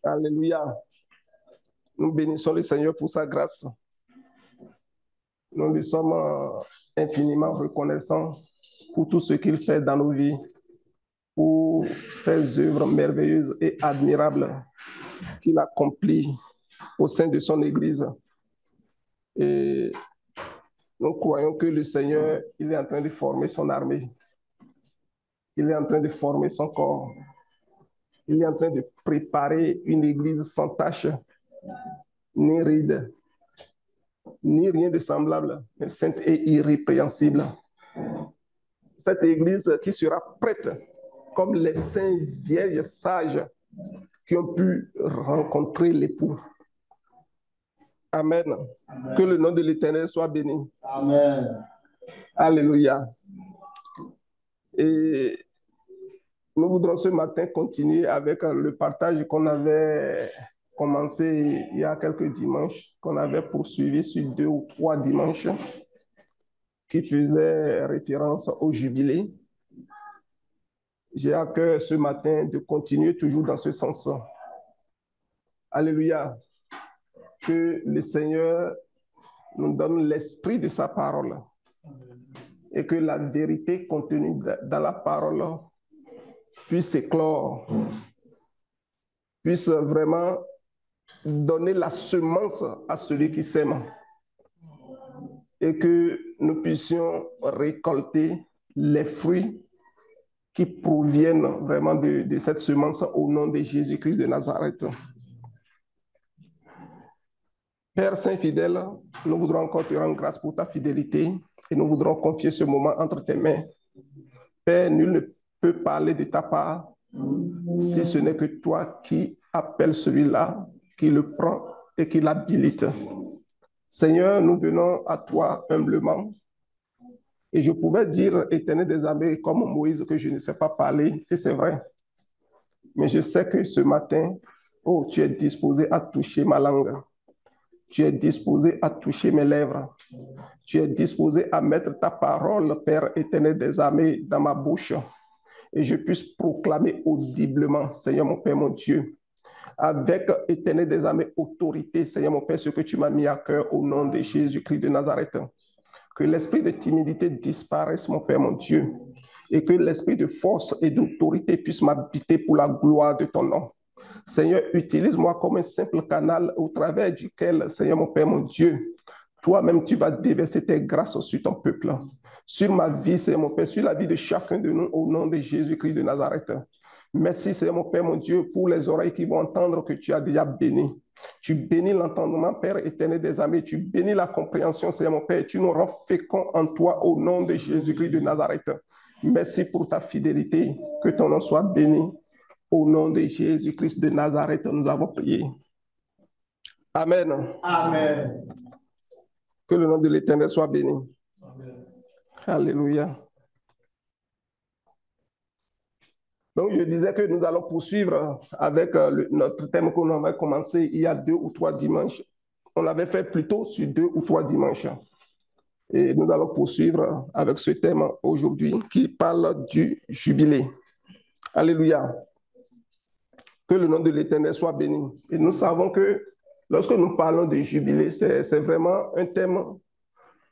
Alléluia. Nous bénissons le Seigneur pour sa grâce. Nous lui sommes infiniment reconnaissants pour tout ce qu'il fait dans nos vies, pour ses œuvres merveilleuses et admirables qu'il accomplit au sein de son Église. Et nous croyons que le Seigneur, il est en train de former son armée. Il est en train de former son corps. Il est en train de préparer une Église sans tache, ni ride, ni rien de semblable, mais sainte et irrépréhensible. Cette Église qui sera prête comme les saints vieilles sages qui ont pu rencontrer l'époux. Amen. Amen. Que le nom de l'Éternel soit béni. Amen. Alléluia. Et nous voudrons ce matin continuer avec le partage qu'on avait commencé il y a quelques dimanches, qu'on avait poursuivi sur 2 ou 3 dimanches, qui faisait référence au jubilé. J'ai à cœur ce matin de continuer toujours dans ce sens. Alléluia. Que le Seigneur nous donne l'esprit de sa parole et que la vérité contenue dans la parole puisse éclore, puisse vraiment donner la semence à celui qui sème et que nous puissions récolter les fruits qui proviennent vraiment de cette semence au nom de Jésus-Christ de Nazareth. Père Saint fidèle, nous voudrons encore te rendre grâce pour ta fidélité et nous voudrons confier ce moment entre tes mains. Père, nul ne peut parler de ta part si ce n'est que toi qui appelles celui-là, qui le prend et qui l'habilite. Seigneur, nous venons à toi humblement. Et je pouvais dire, Éternel des armées, comme Moïse, que je ne sais pas parler, et c'est vrai. Mais je sais que ce matin, oh, tu es disposé à toucher ma langue. Tu es disposé à toucher mes lèvres. Tu es disposé à mettre ta parole, Père éternel des armées, dans ma bouche. Et je puisse proclamer audiblement, Seigneur mon Père, mon Dieu, avec éternel des armées, autorité, Seigneur mon Père, ce que tu m'as mis à cœur au nom de Jésus-Christ de Nazareth. Que l'esprit de timidité disparaisse, mon Père, mon Dieu, et que l'esprit de force et d'autorité puisse m'habiter pour la gloire de ton nom. Seigneur, utilise-moi comme un simple canal au travers duquel, Seigneur mon Père, mon Dieu, toi-même tu vas déverser tes grâces sur ton peuple, sur ma vie, Seigneur mon Père, sur la vie de chacun de nous au nom de Jésus-Christ de Nazareth. Merci, Seigneur mon Père, mon Dieu, pour les oreilles qui vont entendre que tu as déjà béni. Tu bénis l'entendement, Père éternel des armées. Tu bénis la compréhension, Seigneur mon Père. Tu nous rends féconds en toi au nom de Jésus-Christ de Nazareth. Merci pour ta fidélité. Que ton nom soit béni. Au nom de Jésus-Christ de Nazareth, nous avons prié. Amen. Amen. Que le nom de l'Éternel soit béni. Amen. Alléluia. Donc, je disais que nous allons poursuivre avec notre thème qu'on avait commencé il y a 2 ou 3 dimanches. On l'avait fait plutôt sur 2 ou 3 dimanches. Et nous allons poursuivre avec ce thème aujourd'hui qui parle du jubilé. Alléluia. Que le nom de l'Éternel soit béni. Et nous savons que lorsque nous parlons de jubilé, c'est vraiment un thème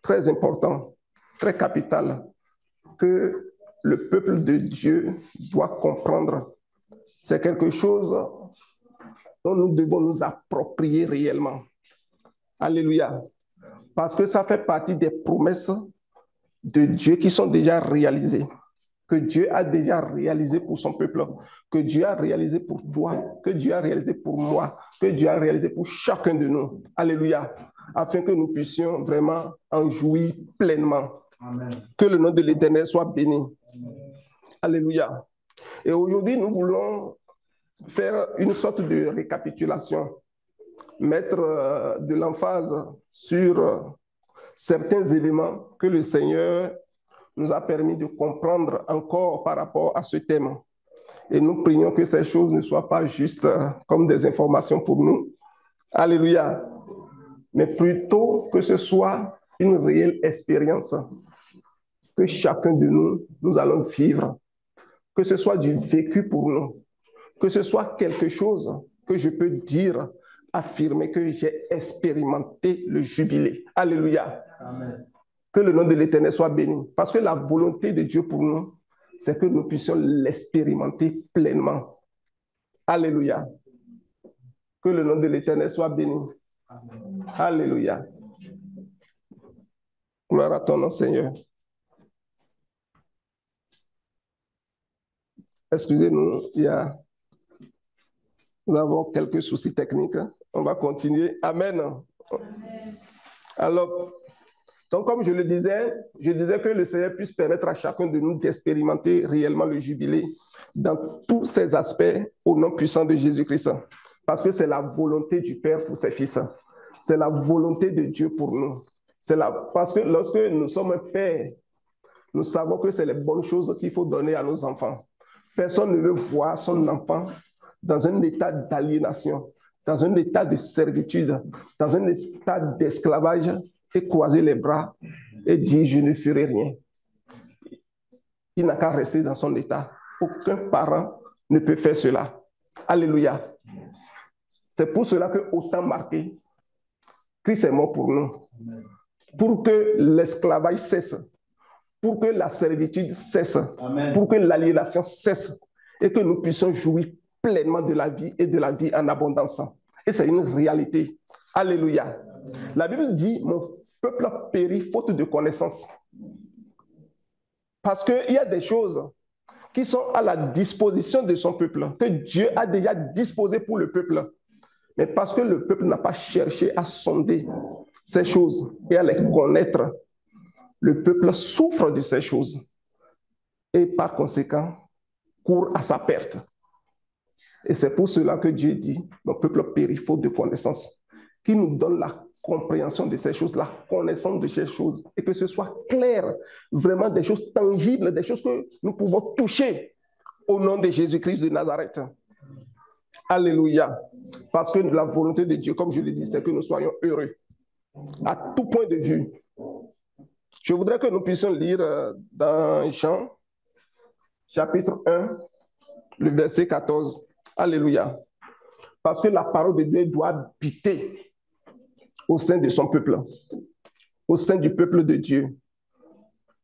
très important, très capital, que le peuple de Dieu doit comprendre. C'est quelque chose dont nous devons nous approprier réellement. Alléluia. Parce que ça fait partie des promesses de Dieu qui sont déjà réalisées, que Dieu a déjà réalisé pour son peuple, que Dieu a réalisé pour toi, que Dieu a réalisé pour moi, que Dieu a réalisé pour chacun de nous. Alléluia. Afin que nous puissions vraiment en jouir pleinement. Amen. Que le nom de l'Éternel soit béni. Amen. Alléluia. Et aujourd'hui, nous voulons faire une sorte de récapitulation, mettre de l'emphase sur certains éléments que le Seigneur nous a permis de comprendre encore par rapport à ce thème. Et nous prions que ces choses ne soient pas juste comme des informations pour nous. Alléluia. Mais plutôt que ce soit une réelle expérience que chacun de nous allons vivre. Que ce soit du vécu pour nous. Que ce soit quelque chose que je peux dire, affirmer que j'ai expérimenté le jubilé. Alléluia. Amen. Que le nom de l'Éternel soit béni. Parce que la volonté de Dieu pour nous, c'est que nous puissions l'expérimenter pleinement. Alléluia. Que le nom de l'Éternel soit béni. Amen. Alléluia. Gloire à ton nom, Seigneur. Excusez-nous, nous avons quelques soucis techniques. On va continuer. Amen. Amen. Alors, donc comme je disais que le Seigneur puisse permettre à chacun de nous d'expérimenter réellement le jubilé dans tous ses aspects au nom puissant de Jésus-Christ. Parce que c'est la volonté du Père pour ses fils. C'est la volonté de Dieu pour nous. Parce que lorsque nous sommes un père, nous savons que c'est les bonnes choses qu'il faut donner à nos enfants. Personne ne veut voir son enfant dans un état d'aliénation, dans un état de servitude, dans un état d'esclavage et croiser les bras et dire « je ne ferai rien ». Il n'a qu'à rester dans son état. Aucun parent ne peut faire cela. Alléluia. C'est pour cela qu'au temps marqué, Christ est mort pour nous. Pour que l'esclavage cesse, pour que la servitude cesse, Amen. Pour que l'aliénation cesse et que nous puissions jouir pleinement de la vie et de la vie en abondance. Et c'est une réalité. Alléluia. Amen. La Bible dit, mon peuple a péri faute de connaissance. Parce qu'il y a des choses qui sont à la disposition de son peuple, que Dieu a déjà disposé pour le peuple. Mais parce que le peuple n'a pas cherché à sonder ces choses et à les connaître, le peuple souffre de ces choses et par conséquent court à sa perte. Et c'est pour cela que Dieu dit, mon peuple périt faute de connaissance, qu'il nous donne la compréhension de ces choses, la connaissance de ces choses, et que ce soit clair, vraiment des choses tangibles, des choses que nous pouvons toucher au nom de Jésus-Christ de Nazareth. Alléluia. Parce que la volonté de Dieu, comme je l'ai dit, c'est que nous soyons heureux à tout point de vue. Je voudrais que nous puissions lire dans Jean, chapitre 1, le verset 14. Alléluia. Parce que la parole de Dieu doit habiter au sein de son peuple, au sein du peuple de Dieu.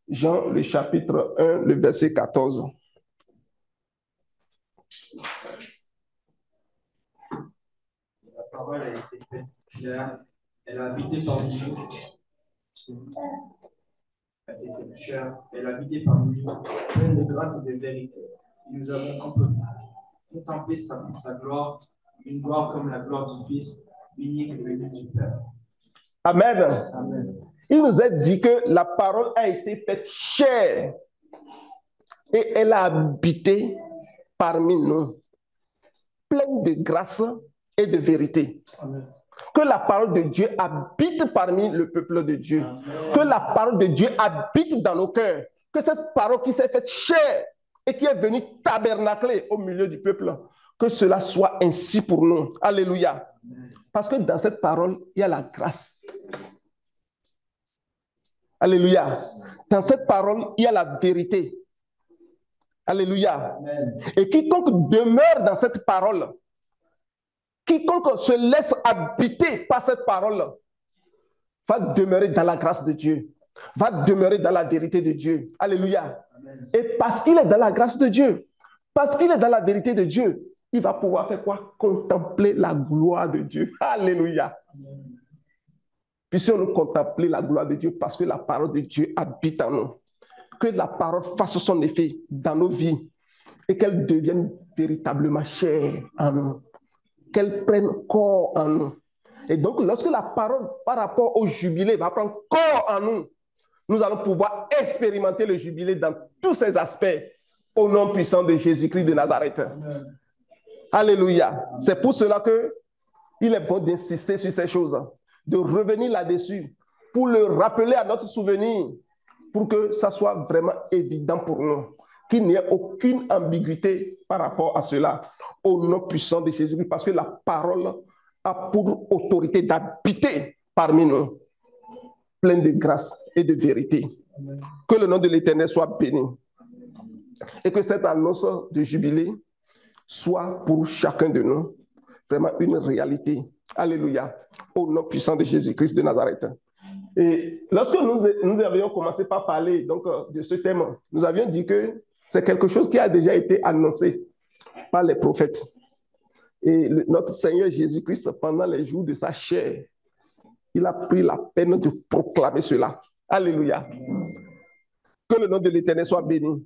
Jean, le chapitre 1, le verset 14. La parole a été faite chair, elle a habité parmi nous. Elle a habité parmi nous, pleine de grâce et de vérité. Et nous avons contemplé sa gloire, une gloire comme la gloire du Fils, unique venu du Père. Amen. Amen. Il nous a dit que la parole a été faite chair et elle a habité parmi nous, pleine de grâce et de vérité. Amen. Que la parole de Dieu habite parmi le peuple de Dieu. Amen. Que la parole de Dieu habite dans nos cœurs. Que cette parole qui s'est faite chair et qui est venue tabernacler au milieu du peuple, que cela soit ainsi pour nous. Alléluia. Amen. Parce que dans cette parole, il y a la grâce. Alléluia. Dans cette parole, il y a la vérité. Alléluia. Amen. Et quiconque demeure dans cette parole, quiconque se laisse habiter par cette parole, va demeurer dans la grâce de Dieu, va demeurer dans la vérité de Dieu. Alléluia. Amen. Et parce qu'il est dans la grâce de Dieu, parce qu'il est dans la vérité de Dieu, il va pouvoir faire quoi? Contempler la gloire de Dieu. Alléluia. Amen. Puissions-nous contempler la gloire de Dieu parce que la parole de Dieu habite en nous. Que la parole fasse son effet dans nos vies et qu'elle devienne véritablement chère en nous. Qu'elle prenne corps en nous. Et donc, lorsque la parole par rapport au jubilé va prendre corps en nous, nous allons pouvoir expérimenter le jubilé dans tous ses aspects au nom puissant de Jésus-Christ de Nazareth. Amen. Alléluia. C'est pour cela qu'il est bon d'insister sur ces choses, de revenir là-dessus, pour le rappeler à notre souvenir, pour que ça soit vraiment évident pour nous, qu'il n'y ait aucune ambiguïté par rapport à cela, au nom puissant de Jésus-Christ, parce que la parole a pour autorité d'habiter parmi nous, pleine de grâce et de vérité. Amen. Que le nom de l'Éternel soit béni. Et que cette annonce de jubilé soit pour chacun de nous vraiment une réalité. Alléluia. Au nom puissant de Jésus-Christ de Nazareth. Et lorsque nous avions commencé par parler donc, de ce thème, nous avions dit que c'est quelque chose qui a déjà été annoncé par les prophètes. Et notre Seigneur Jésus-Christ, pendant les jours de sa chair, il a pris la peine de proclamer cela. Alléluia. Que le nom de l'Éternel soit béni.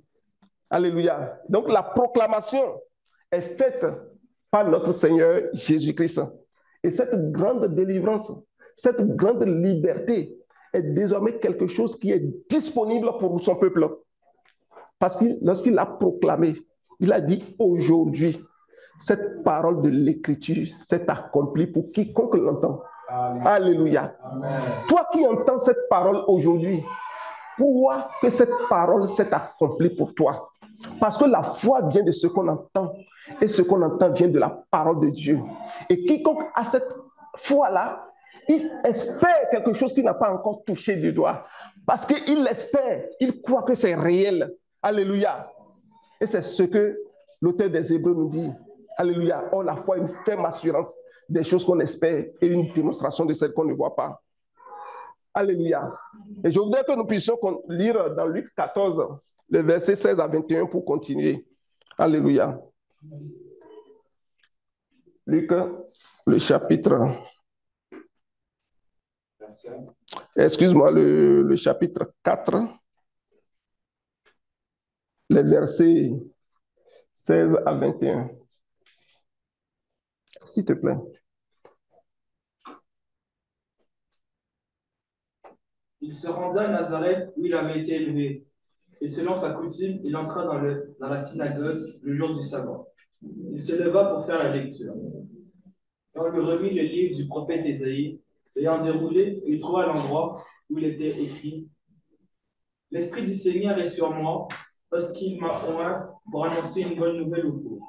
Alléluia. Donc la proclamation est faite par notre Seigneur Jésus-Christ. Et cette grande délivrance, cette grande liberté est désormais quelque chose qui est disponible pour son peuple. Parce que lorsqu'il a proclamé, il a dit aujourd'hui, cette parole de l'Écriture s'est accomplie pour quiconque l'entend. Alléluia. Amen. Toi qui entends cette parole aujourd'hui, crois que cette parole s'est accomplie pour toi. Parce que la foi vient de ce qu'on entend et ce qu'on entend vient de la parole de Dieu. Et quiconque a cette foi-là, il espère quelque chose qu'il n'a pas encore touché du doigt. Parce qu'il espère, il croit que c'est réel. Alléluia. Et c'est ce que l'auteur des Hébreux nous dit. Alléluia. Oh, la foi, une ferme assurance des choses qu'on espère et une démonstration de celles qu'on ne voit pas. Alléluia. Et je voudrais que nous puissions lire dans Luc 14, le verset 16 à 21 pour continuer. Alléluia. Luc, le chapitre... Excuse-moi, le chapitre 4, les versets 16 à 21. S'il te plaît. Il se rendit à Nazareth où il avait été élevé. Et selon sa coutume, il entra dans la synagogue le jour du sabbat. Il se leva pour faire la lecture. Et on lui remit le livre du prophète Ésaïe. L'ayant déroulé, il trouva l'endroit où il était écrit « L'Esprit du Seigneur est sur moi, parce qu'il m'a oint pour annoncer une bonne nouvelle aux pauvres.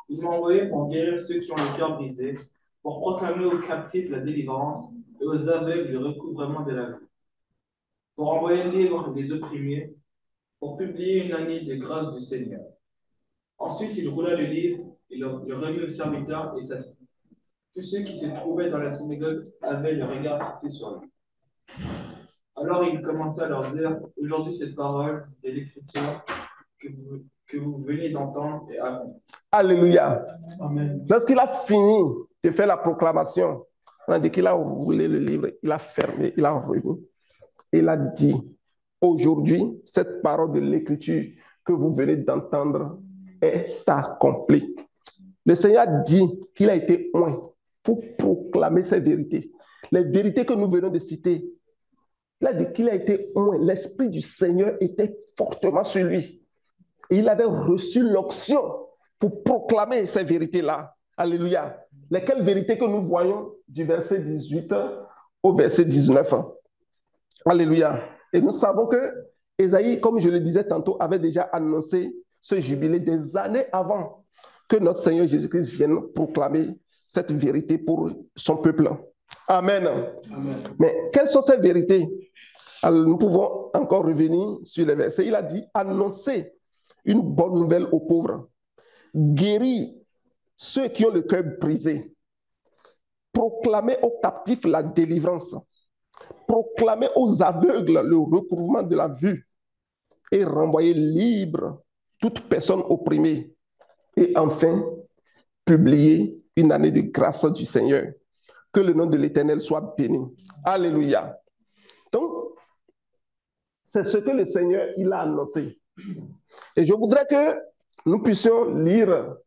Il m'a envoyé pour guérir ceux qui ont le cœur brisé, pour proclamer aux captifs la délivrance et aux aveugles le recouvrement de la vue, pour envoyer libre les opprimés, pour publier une année de grâce du Seigneur. » Ensuite, il roula le livre et le remit au serviteur et s'assit. Tous ceux qui se trouvaient dans la synagogue avaient le regard fixé sur lui. Alors il commença à leur dire, aujourd'hui cette parole de l'Écriture que vous venez d'entendre est accomplie. Alléluia. Amen. Lorsqu'il a fini de faire la proclamation, on a dit qu'il a roulé le livre, il a fermé, il a remis. Il a dit, aujourd'hui, cette parole de l'Écriture que vous venez d'entendre est accomplie. Le Seigneur dit qu'il a été oint pour proclamer ces vérités. Les vérités que nous venons de citer. Il a dit qu'il a été oint. L'Esprit du Seigneur était fortement sur lui. Et il avait reçu l'onction pour proclamer ces vérités-là. Alléluia. Lesquelles vérités que nous voyons du verset 18 au verset 19. Alléluia. Et nous savons que Ésaïe, comme je le disais tantôt, avait déjà annoncé ce jubilé des années avant que notre Seigneur Jésus-Christ vienne proclamer cette vérité pour son peuple. Amen. Amen. Mais quelles sont ces vérités? Alors, nous pouvons encore revenir sur les versets. Il a dit, annoncer une bonne nouvelle aux pauvres, guérir ceux qui ont le cœur brisé, proclamer aux captifs la délivrance, proclamer aux aveugles le recouvrement de la vue et renvoyer libre toute personne opprimée. Et enfin, publier une année de grâce du Seigneur. Que le nom de l'Éternel soit béni. Alléluia. Donc, c'est ce que le Seigneur il a annoncé. Et je voudrais que nous puissions lire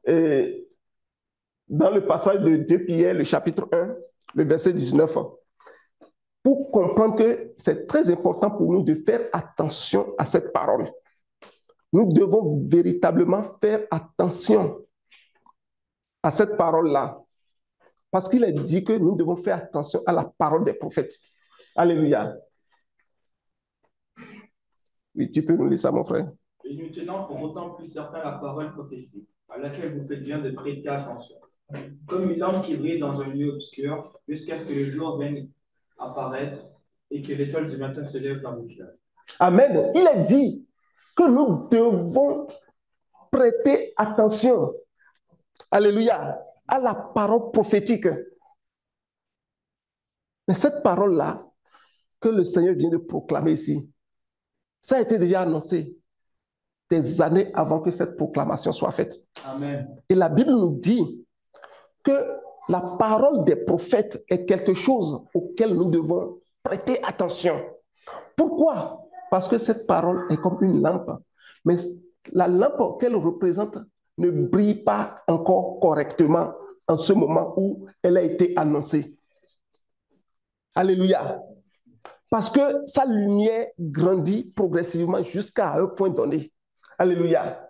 dans le passage de 2 Pierre, le chapitre 1, le verset 19, pour comprendre que c'est très important pour nous de faire attention à cette parole. Nous devons véritablement faire attention à cette parole-là. Parce qu'il est dit que nous devons faire attention à la parole des prophètes. Alléluia. Oui, tu peux nous lire ça, mon frère. Et nous tenons pour autant plus certain la parole prophétique, à laquelle vous faites bien de prêter attention. Comme une lampe qui brille dans un lieu obscur, jusqu'à ce que le jour vienne apparaître et que l'étoile du matin se lève dans vos cœurs. Amen. Il est dit que nous devons prêter attention. Alléluia. à la parole prophétique. Mais cette parole-là que le Seigneur vient de proclamer ici, ça a été déjà annoncé des années avant que cette proclamation soit faite. Amen. Et la Bible nous dit que la parole des prophètes est quelque chose auquel nous devons prêter attention. Pourquoi? Parce que cette parole est comme une lampe. Mais la lampe qu'elle représente ne brille pas encore correctement en ce moment où elle a été annoncée. Alléluia. Parce que sa lumière grandit progressivement jusqu'à un point donné. Alléluia.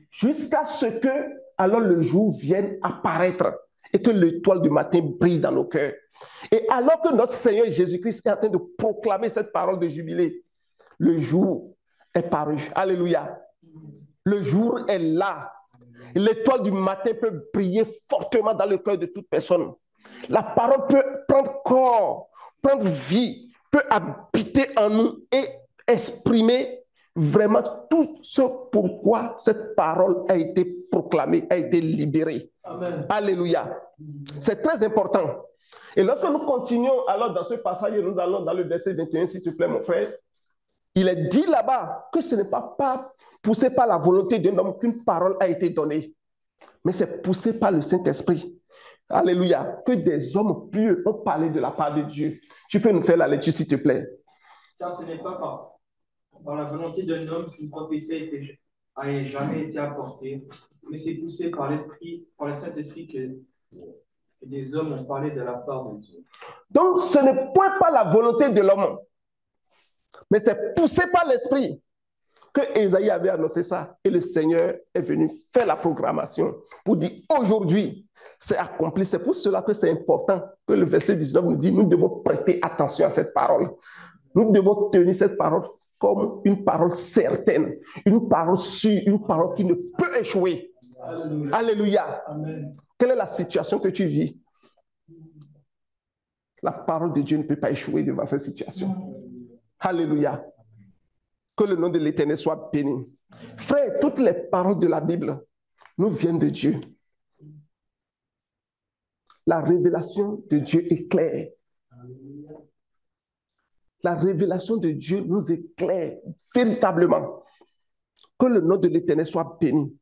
Jusqu'à ce que alors le jour vienne apparaître et que l'étoile du matin brille dans nos cœurs. Et alors que notre Seigneur Jésus-Christ est en train de proclamer cette parole de jubilé, le jour est paru. Alléluia. Le jour est là. L'étoile du matin peut briller fortement dans le cœur de toute personne. La parole peut prendre corps, prendre vie, peut habiter en nous et exprimer vraiment tout ce pourquoi cette parole a été proclamée, a été libérée. Amen. Alléluia. C'est très important. Et lorsque nous continuons alors dans ce passage, nous allons dans le verset 21, s'il te plaît, mon frère. Il est dit là-bas que ce n'est pas poussé par la volonté d'un homme qu'une parole a été donnée, mais c'est poussé par le Saint-Esprit. Alléluia. Que des hommes pieux ont parlé de la part de Dieu. Tu peux nous faire la lecture, s'il te plaît. Car ce n'est pas par la volonté d'un homme qu'une prophétie ait jamais été apportée, mais c'est poussé par l'Esprit, par le Saint-Esprit que des hommes ont parlé de la part de Dieu. Donc, ce n'est point pas la volonté de l'homme, mais c'est poussé par l'Esprit que Ésaïe avait annoncé ça. Et le Seigneur est venu faire la programmation pour dire aujourd'hui, c'est accompli. C'est pour cela que c'est important que le verset 19 nous dit, nous devons prêter attention à cette parole. Nous devons tenir cette parole comme une parole certaine, une parole sûre, une parole qui ne peut échouer. Alléluia. Alléluia. Amen. Quelle est la situation que tu vis? La parole de Dieu ne peut pas échouer devant cette situation. Alléluia. Que le nom de l'Éternel soit béni. Frère, toutes les paroles de la Bible nous viennent de Dieu. La révélation de Dieu est claire. La révélation de Dieu nous éclaire véritablement. Que le nom de l'Éternel soit béni.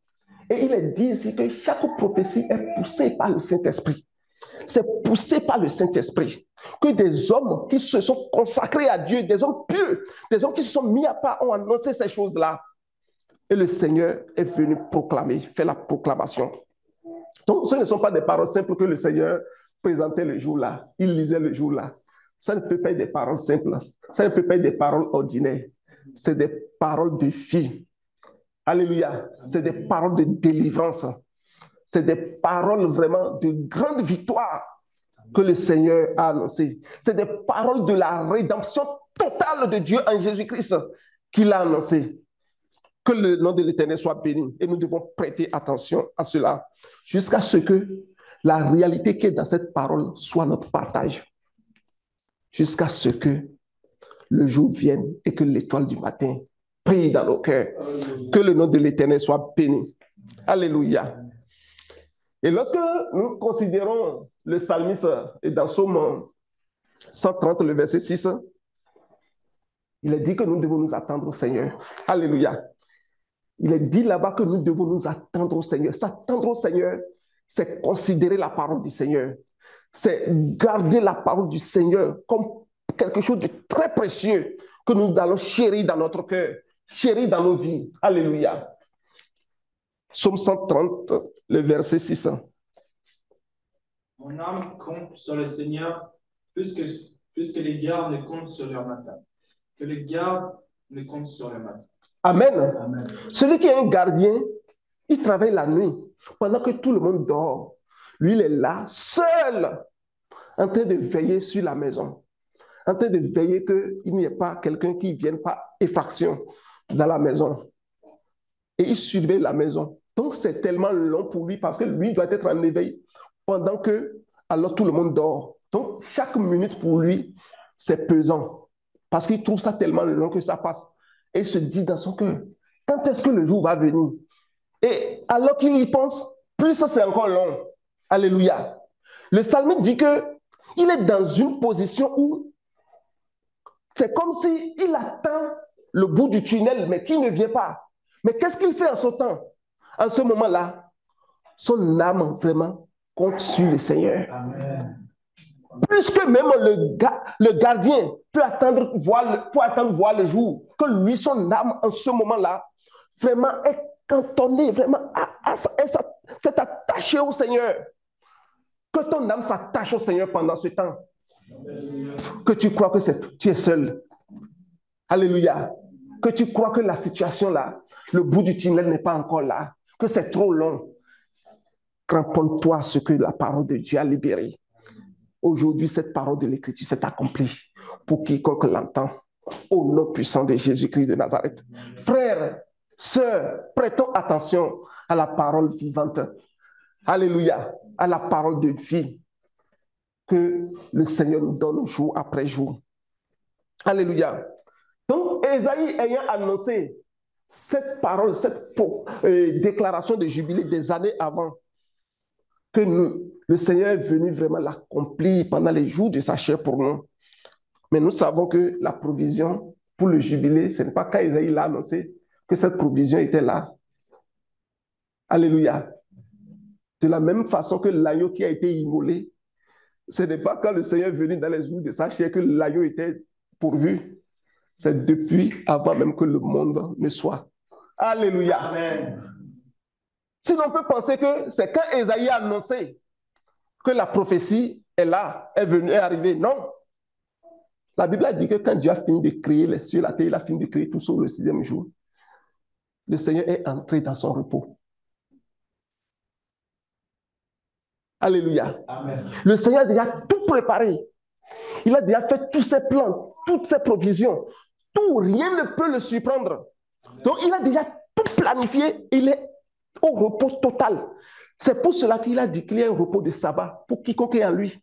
Et il est dit ici que chaque prophétie est poussée par le Saint-Esprit. C'est poussé par le Saint-Esprit. Que des hommes qui se sont consacrés à Dieu, des hommes pieux, des hommes qui se sont mis à part ont annoncé ces choses-là. Et le Seigneur est venu proclamer, faire la proclamation. Donc, ce ne sont pas des paroles simples que le Seigneur présentait le jour-là. Il lisait le jour-là. Ça ne peut pas être des paroles simples. Ça ne peut pas être des paroles ordinaires. C'est des paroles de vie. Alléluia. C'est des paroles de délivrance. C'est des paroles vraiment de grande victoire que le Seigneur a annoncées. C'est des paroles de la rédemption totale de Dieu en Jésus-Christ qu'il a annoncé. Que le nom de l'Éternel soit béni. Et nous devons prêter attention à cela jusqu'à ce que la réalité qui est dans cette parole soit notre partage. Jusqu'à ce que le jour vienne et que l'étoile du matin brille dans nos cœurs. Que le nom de l'Éternel soit béni. Alléluia. Et lorsque nous considérons le psalmiste et dans Psaume 130, le verset 6, il est dit que nous devons nous attendre au Seigneur. Alléluia. Il est dit là-bas que nous devons nous attendre au Seigneur. S'attendre au Seigneur, c'est considérer la parole du Seigneur. C'est garder la parole du Seigneur comme quelque chose de très précieux que nous allons chérir dans notre cœur, chérir dans nos vies. Alléluia. Psaume 130, le verset 6. Mon âme compte sur le Seigneur plus que les gardes ne comptent sur leur matin. Que les gardes ne comptent sur le matin. Amen. Amen. Celui qui est un gardien, il travaille la nuit pendant que tout le monde dort. Lui, il est là, seul, en train de veiller sur la maison, en train de veiller qu'il n'y ait pas quelqu'un qui ne vienne pas effraction dans la maison. Et il surveille la maison. Donc, c'est tellement long pour lui parce que lui doit être en éveil pendant que, alors tout le monde dort. Donc, chaque minute pour lui, c'est pesant parce qu'il trouve ça tellement long que ça passe. Et il se dit dans son cœur, quand est-ce que le jour va venir? Et alors qu'il y pense, plus ça c'est encore long. Alléluia. Le psalmiste dit qu'il est dans une position où c'est comme s'il attend le bout du tunnel, mais qui ne vient pas. Mais qu'est-ce qu'il fait en ce temps? En ce moment-là, son âme vraiment compte sur le Seigneur. Amen. Plus que même le gardien peut attendre voir le jour, que lui, son âme, en ce moment-là, vraiment est cantonnée, vraiment s'est attachée au Seigneur. Que ton âme s'attache au Seigneur pendant ce temps. Que tu crois que tu es seul. Alléluia. Que tu crois que la situation là, le bout du tunnel n'est pas encore là, que c'est trop long. Cramponne-toi à ce que la parole de Dieu a libéré. Aujourd'hui, cette parole de l'Écriture s'est accomplie pour quiconque l'entend. Au nom puissant de Jésus-Christ de Nazareth. Frères, sœurs, prêtons attention à la parole vivante. Alléluia. À la parole de vie que le Seigneur nous donne jour après jour. Alléluia. Donc, Ésaïe ayant annoncé cette parole, cette déclaration de jubilé des années avant, que le Seigneur est venu vraiment l'accomplir pendant les jours de sa chair pour nous. Mais nous savons que la provision pour le jubilé, ce n'est pas quand Ésaïe l'a annoncé que cette provision était là. Alléluia. De la même façon que l'agneau qui a été immolé, ce n'est pas quand le Seigneur est venu dans les jours de sa chair que l'agneau était pourvu. C'est depuis avant même que le monde ne soit. Alléluia. Amen. Sinon, on peut penser que c'est quand Ésaïe a annoncé que la prophétie est là, est venue, est arrivée. Non. La Bible a dit que quand Dieu a fini de créer les cieux, la terre, il a fini de créer tout sur le 6e jour. Le Seigneur est entré dans son repos. Alléluia. Amen. Le Seigneur a déjà tout préparé. Il a déjà fait tous ses plans, toutes ses provisions. Tout, rien ne peut le surprendre. Donc, il a déjà tout planifié. Il est au repos total. C'est pour cela qu'il a dit qu'il y a un repos de sabbat pour quiconque est en lui.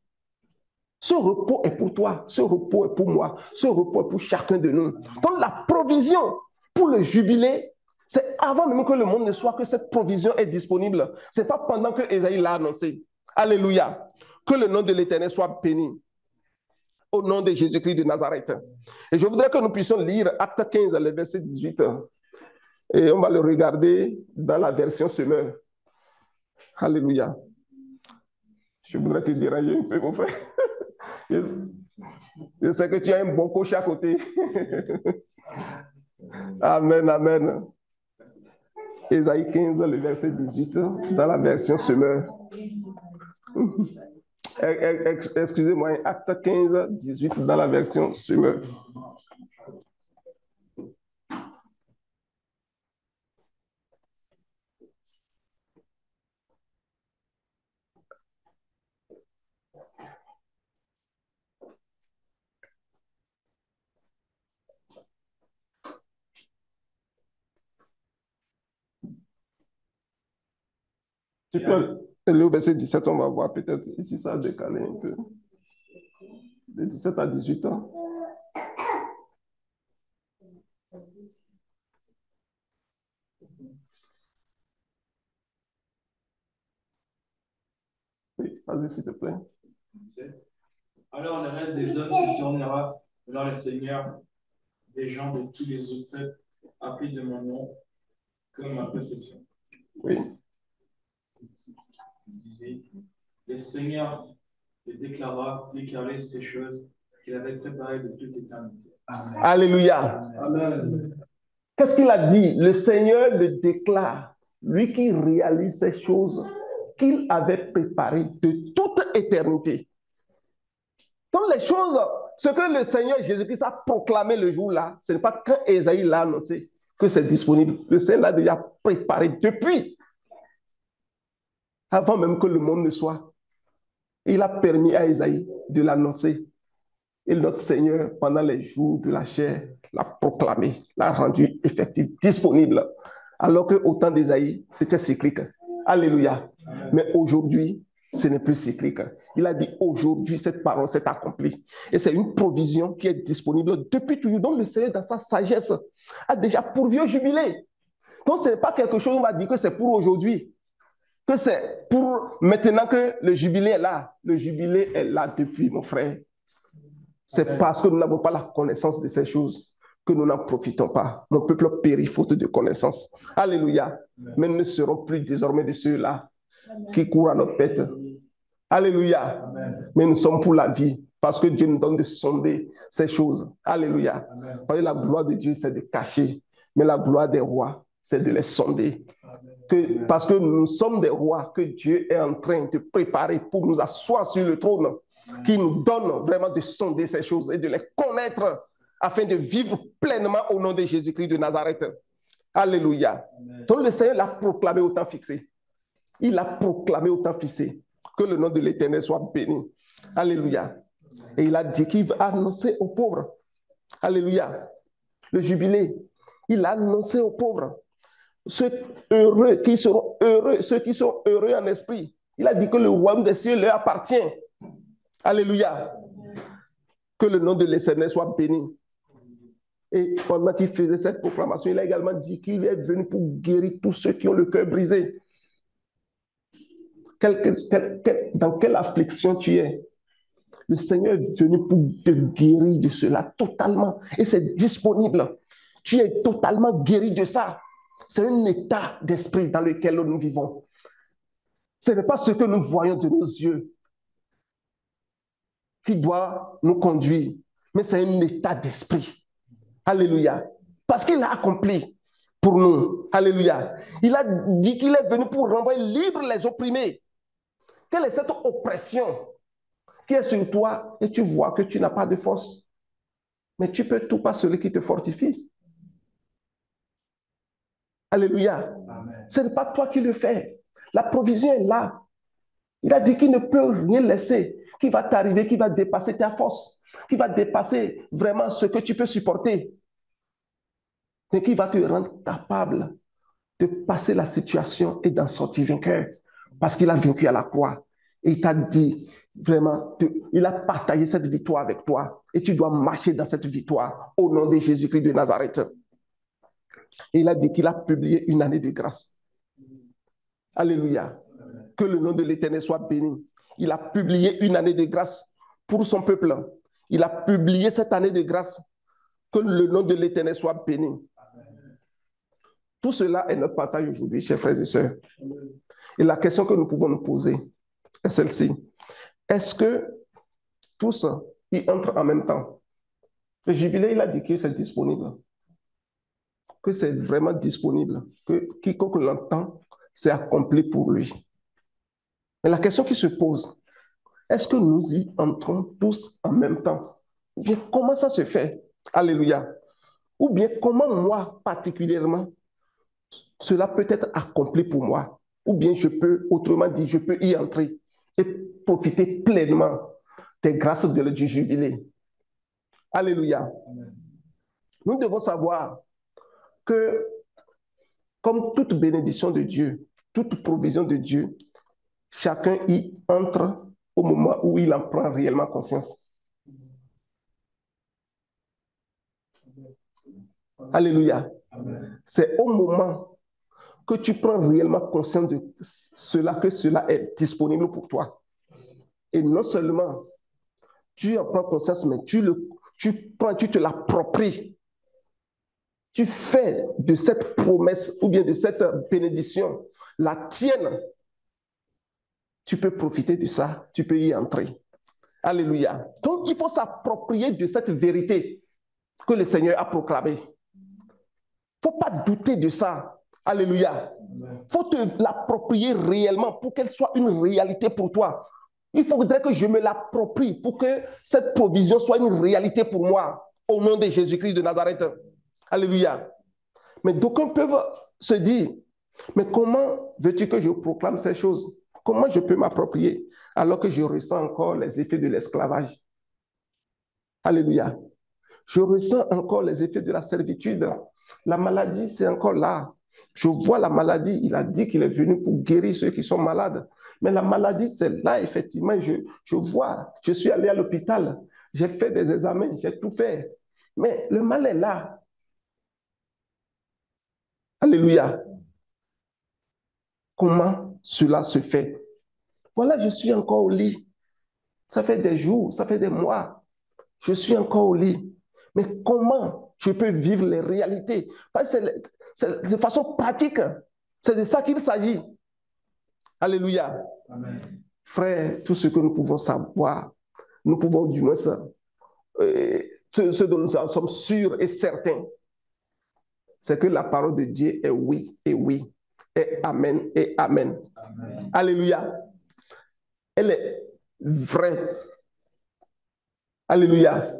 Ce repos est pour toi, ce repos est pour moi, ce repos est pour chacun de nous. Donc la provision pour le jubilé, c'est avant même que le monde ne soit que cette provision est disponible. Ce n'est pas pendant que Ésaïe l'a annoncé. Alléluia. Que le nom de l'Éternel soit béni. Au nom de Jésus-Christ de Nazareth. Et je voudrais que nous puissions lire Acte 15, le verset 18. Et on va le regarder dans la version Semeur. Alléluia. Je voudrais te déranger un peu, mon frère. Je sais que tu as un bon coach à côté. Amen, amen. Ésaïe 15, le verset 18, dans la version Semeur. Excusez-moi, Acte 15, 18, dans la version Semeur. Tu peux aller au verset 17, on va voir peut-être ici ça a décalé un peu. De 17 à 18 ans. Oui, vas-y s'il te plaît. Alors le reste des hommes se tournera vers le Seigneur, des gens de tous les autres peuples, appelés de mon nom, comme ma possession. Oui. Il disait, le Seigneur le déclarait ces choses qu'il avait préparées de toute éternité. Amen. Alléluia. Amen. Qu'est-ce qu'il a dit? Le Seigneur le déclare, lui qui réalise ces choses qu'il avait préparées de toute éternité. Donc les choses, ce que le Seigneur Jésus-Christ a proclamé le jour-là, ce n'est pas quand Ésaïe l'a annoncé que c'est disponible. Le Seigneur l'a déjà préparé depuis, avant même que le monde ne soit. Il a permis à Ésaïe de l'annoncer. Et notre Seigneur, pendant les jours de la chair, l'a proclamé, l'a rendu effectif, disponible. Alors qu'au temps d'Ésaïe, c'était cyclique. Alléluia. Amen. Mais aujourd'hui, ce n'est plus cyclique. Il a dit aujourd'hui, cette parole s'est accomplie. Et c'est une provision qui est disponible depuis toujours. Donc le Seigneur, dans sa sagesse, a déjà pourvu au jubilé. Donc ce n'est pas quelque chose, on va dire que c'est pour aujourd'hui. que c'est pour maintenant que le jubilé est là. Le jubilé est là depuis, mon frère. C'est parce que nous n'avons pas la connaissance de ces choses que nous n'en profitons pas. Mon peuple périt faute de connaissance. Alléluia. Mais nous ne serons plus désormais de ceux-là qui courent à notre tête. Alléluia. Mais nous sommes pour la vie parce que Dieu nous donne de sonder ces choses. Alléluia. Parce que la gloire de Dieu, c'est de cacher. Mais la gloire des rois, c'est de les sonder. Parce que nous sommes des rois que Dieu est en train de préparer pour nous asseoir sur le trône, qui nous donne vraiment de sonder ces choses et de les connaître afin de vivre pleinement au nom de Jésus-Christ de Nazareth. Alléluia. Donc le Seigneur l'a proclamé au temps fixé. Il l'a proclamé au temps fixé. Que le nom de l'Éternel soit béni. Alléluia. Et il a dit qu'il va annoncer aux pauvres. Alléluia. Le jubilé. Il a annoncé aux pauvres. Ceux heureux qui seront heureux, ceux qui sont heureux en esprit. Il a dit que le royaume des cieux leur appartient. Alléluia. Que le nom de l'Éternel soit béni. Et pendant qu'il faisait cette proclamation, il a également dit qu'il est venu pour guérir tous ceux qui ont le cœur brisé. Dans quelle affliction tu es? Le Seigneur est venu pour te guérir de cela totalement. Et c'est disponible. Tu es totalement guéri de ça. C'est un état d'esprit dans lequel nous vivons. Ce n'est pas ce que nous voyons de nos yeux qui doit nous conduire, mais c'est un état d'esprit. Alléluia. Parce qu'il a accompli pour nous. Alléluia. Il a dit qu'il est venu pour renvoyer libres les opprimés. Quelle est cette oppression qui est sur toi et tu vois que tu n'as pas de force? Mais tu peux tout par celui qui te fortifie. Alléluia. Amen. Ce n'est pas toi qui le fais. La provision est là. Il a dit qu'il ne peut rien laisser, qui va t'arriver, qui va dépasser ta force, qui va dépasser vraiment ce que tu peux supporter, mais qui va te rendre capable de passer la situation et d'en sortir vainqueur, parce qu'il a vaincu à la croix. Et il t'a dit, vraiment, il a partagé cette victoire avec toi, et tu dois marcher dans cette victoire au nom de Jésus-Christ de Nazareth. Et il a dit qu'il a publié une année de grâce. Alléluia. Que le nom de l'Éternel soit béni. Il a publié une année de grâce pour son peuple. Il a publié cette année de grâce. Que le nom de l'Éternel soit béni. Tout cela est notre partage aujourd'hui, chers frères et sœurs. Et la question que nous pouvons nous poser est celle-ci. Est-ce que tous y entrent en même temps? Le jubilé, il a dit que c'est disponible. Que c'est vraiment disponible. Que quiconque l'entend, c'est accompli pour lui. Mais la question qui se pose, est-ce que nous y entrons tous en même temps? Ou bien comment ça se fait? Alléluia. Ou bien comment moi, particulièrement, cela peut être accompli pour moi? Ou bien je peux, autrement dit, je peux y entrer et profiter pleinement des grâces du jubilé. Alléluia. Amen. Nous devons savoir que, comme toute bénédiction de Dieu, toute provision de Dieu, chacun y entre au moment où il en prend réellement conscience. Alléluia. C'est au moment que tu prends réellement conscience de cela, que cela est disponible pour toi. Et non seulement tu en prends conscience, mais tu te l'appropries. Tu fais de cette promesse ou bien de cette bénédiction la tienne. Tu peux profiter de ça, tu peux y entrer. Alléluia. Donc, il faut s'approprier de cette vérité que le Seigneur a proclamée. Il ne faut pas douter de ça. Alléluia. Il faut te l'approprier réellement pour qu'elle soit une réalité pour toi. Il faudrait que je me l'approprie pour que cette provision soit une réalité pour moi, au nom de Jésus-Christ de Nazareth. Alléluia. Mais d'aucuns peuvent se dire, mais comment veux-tu que je proclame ces choses? Comment je peux m'approprier alors que je ressens encore les effets de l'esclavage? Alléluia. Je ressens encore les effets de la servitude. La maladie, c'est encore là. Je vois la maladie. Il a dit qu'il est venu pour guérir ceux qui sont malades. Mais la maladie, c'est là, effectivement. Je vois. Je suis allé à l'hôpital. J'ai fait des examens. J'ai tout fait. Mais le mal est là. Alléluia. Comment cela se fait. Voilà, je suis encore au lit. Ça fait des jours, ça fait des mois. Je suis encore au lit. Mais comment je peux vivre les réalités? Parce que c'est de façon pratique. C'est de ça qu'il s'agit. Alléluia. Amen. Frère, tout ce que nous pouvons savoir, nous pouvons du moins ce dont nous sommes sûrs et certains, c'est que la parole de Dieu est oui et oui, et amen et amen. Amen. Alléluia. Elle est vraie. Alléluia.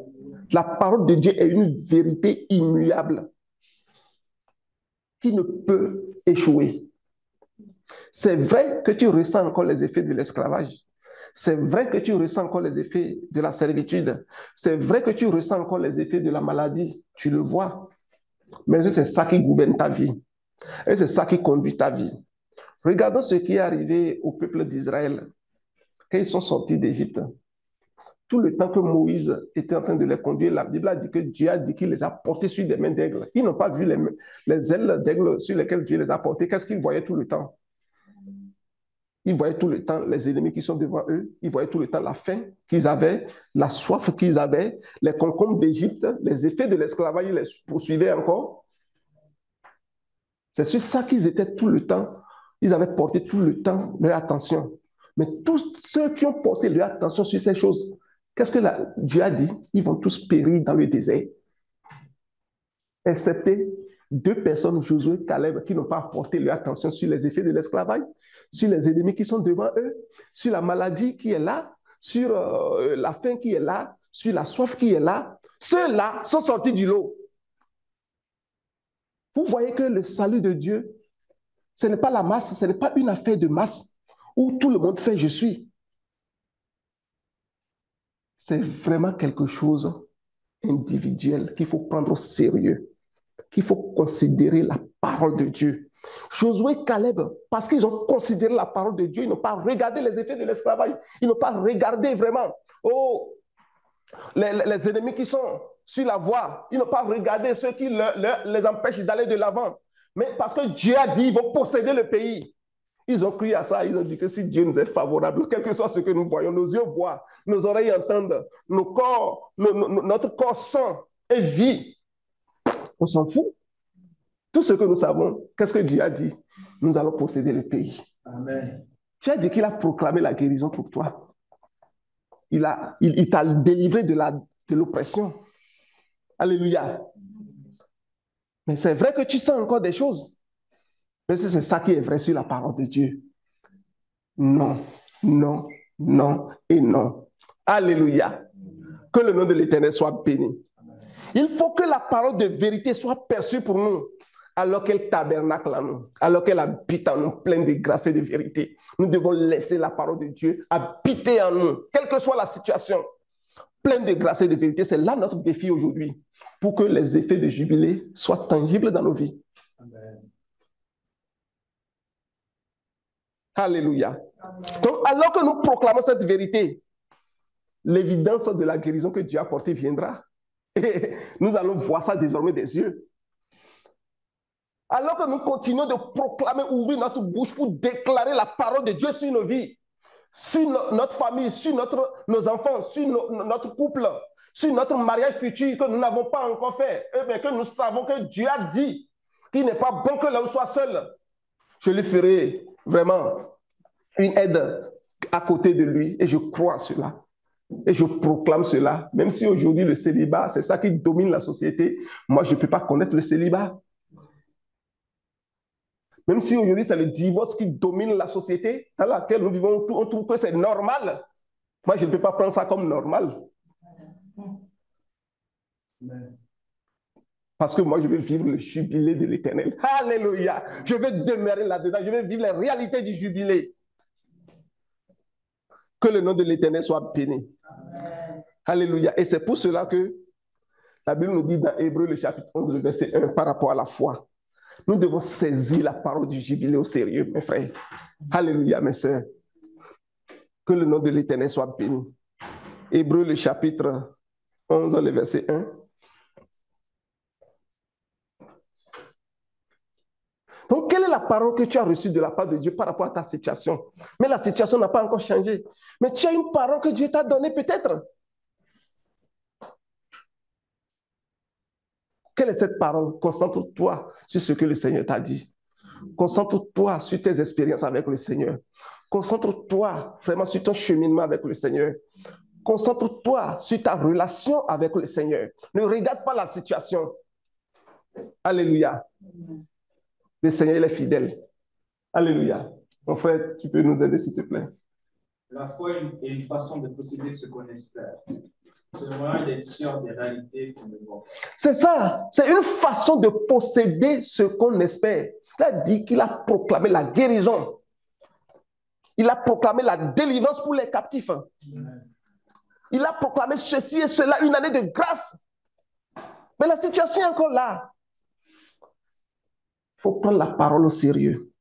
La parole de Dieu est une vérité immuable qui ne peut échouer. C'est vrai que tu ressens encore les effets de l'esclavage. C'est vrai que tu ressens encore les effets de la servitude. C'est vrai que tu ressens encore les effets de la maladie. Tu le vois. Mais c'est ça qui gouverne ta vie. Et c'est ça qui conduit ta vie. Regardons ce qui est arrivé au peuple d'Israël quand ils sont sortis d'Égypte. Tout le temps que Moïse était en train de les conduire, la Bible a dit que Dieu a dit qu'il les a portés sur des mains d'aigle. Ils n'ont pas vu les ailes d'aigle sur lesquelles Dieu les a portés. Qu'est-ce qu'ils voyaient tout le temps? Ils voyaient tout le temps les ennemis qui sont devant eux. Ils voyaient tout le temps la faim qu'ils avaient, la soif qu'ils avaient, les concombres d'Égypte, les effets de l'esclavage, ils les poursuivaient encore. C'est sur ça qu'ils étaient tout le temps. Ils avaient porté tout le temps leur attention. Mais tous ceux qui ont porté leur attention sur ces choses, qu'est-ce que Dieu a dit? Ils vont tous périr dans le désert. Excepté 2 personnes, Josué et Caleb, qui n'ont pas porté leur attention sur les effets de l'esclavage, sur les ennemis qui sont devant eux, sur la maladie qui est là, sur la faim qui est là, sur la soif qui est là. Ceux-là sont sortis du lot. Vous voyez que le salut de Dieu, ce n'est pas la masse, ce n'est pas une affaire de masse où tout le monde fait « je suis ». C'est vraiment quelque chose individuel qu'il faut prendre au sérieux, qu'il faut considérer la parole de Dieu. Josué et Caleb, parce qu'ils ont considéré la parole de Dieu, ils n'ont pas regardé les effets de l'esclavage, ils n'ont pas regardé vraiment les ennemis qui sont sur la voie, ils n'ont pas regardé ceux qui les empêchent d'aller de l'avant. Mais parce que Dieu a dit, ils vont posséder le pays. Ils ont cru à ça, ils ont dit que si Dieu nous est favorable, quel que soit ce que nous voyons, nos yeux voient, nos oreilles entendent, notre corps sent et vit. On s'en fout. Tout ce que nous savons, qu'est-ce que Dieu a dit? Nous allons posséder le pays. Amen. Dieu a dit qu'il a proclamé la guérison pour toi. Il t'a délivré de l'oppression. Alléluia. Mais c'est vrai que tu sens encore des choses. Mais c'est ça qui est vrai sur la parole de Dieu. Non, non, non et non. Alléluia. Que le nom de l'Éternel soit béni. Il faut que la parole de vérité soit perçue pour nous, alors qu'elle tabernacle en nous, alors qu'elle habite en nous, pleine de grâce et de vérité. Nous devons laisser la parole de Dieu habiter en nous, quelle que soit la situation, pleine de grâce et de vérité. C'est là notre défi aujourd'hui, pour que les effets de jubilé soient tangibles dans nos vies. Amen. Alléluia. Donc, alors que nous proclamons cette vérité, l'évidence de la guérison que Dieu a apportée viendra. Et nous allons voir ça désormais des yeux. Alors que nous continuons de proclamer, ouvrir notre bouche pour déclarer la parole de Dieu sur nos vies, sur notre famille, sur nos enfants, sur notre couple, sur notre mariage futur que nous n'avons pas encore fait, et bien que nous savons que Dieu a dit qu'il n'est pas bon que l'homme soit seul. Je lui ferai vraiment une aide à côté de lui et je crois à cela. Et je proclame cela, même si aujourd'hui le célibat, c'est ça qui domine la société. Moi, je ne peux pas connaître le célibat. Même si aujourd'hui c'est le divorce qui domine la société dans laquelle nous vivons, on trouve que c'est normal. Moi, je ne peux pas prendre ça comme normal. Parce que moi, je veux vivre le jubilé de l'Éternel. Alléluia. Je veux demeurer là-dedans. Je veux vivre les réalités du jubilé. Que le nom de l'Éternel soit béni. Amen. Alléluia. Et c'est pour cela que la Bible nous dit dans Hébreux, le chapitre 11, le verset 1, par rapport à la foi. Nous devons saisir la parole du jubilé au sérieux, mes frères. Alléluia, mes sœurs. Que le nom de l'Éternel soit béni. Hébreux, le chapitre 11, le verset 1. Donc, quelle est la parole que tu as reçue de la part de Dieu par rapport à ta situation? Mais la situation n'a pas encore changé. Mais tu as une parole que Dieu t'a donnée peut-être. Quelle est cette parole? Concentre-toi sur ce que le Seigneur t'a dit. Concentre-toi sur tes expériences avec le Seigneur. Concentre-toi vraiment sur ton cheminement avec le Seigneur. Concentre-toi sur ta relation avec le Seigneur. Ne regarde pas la situation. Alléluia. Le Seigneur, il est fidèle. Alléluia. Mon frère, tu peux nous aider, s'il te plaît. La foi est une façon de posséder ce qu'on espère. C'est le moyen d'être sûr des réalités qu'on ne voit pas. C'est ça. C'est une façon de posséder ce qu'on espère. Il a dit qu'il a proclamé la guérison. Il a proclamé la délivrance pour les captifs. Il a proclamé ceci et cela, une année de grâce. Mais la situation est encore là. Il faut prendre la parole au sérieux.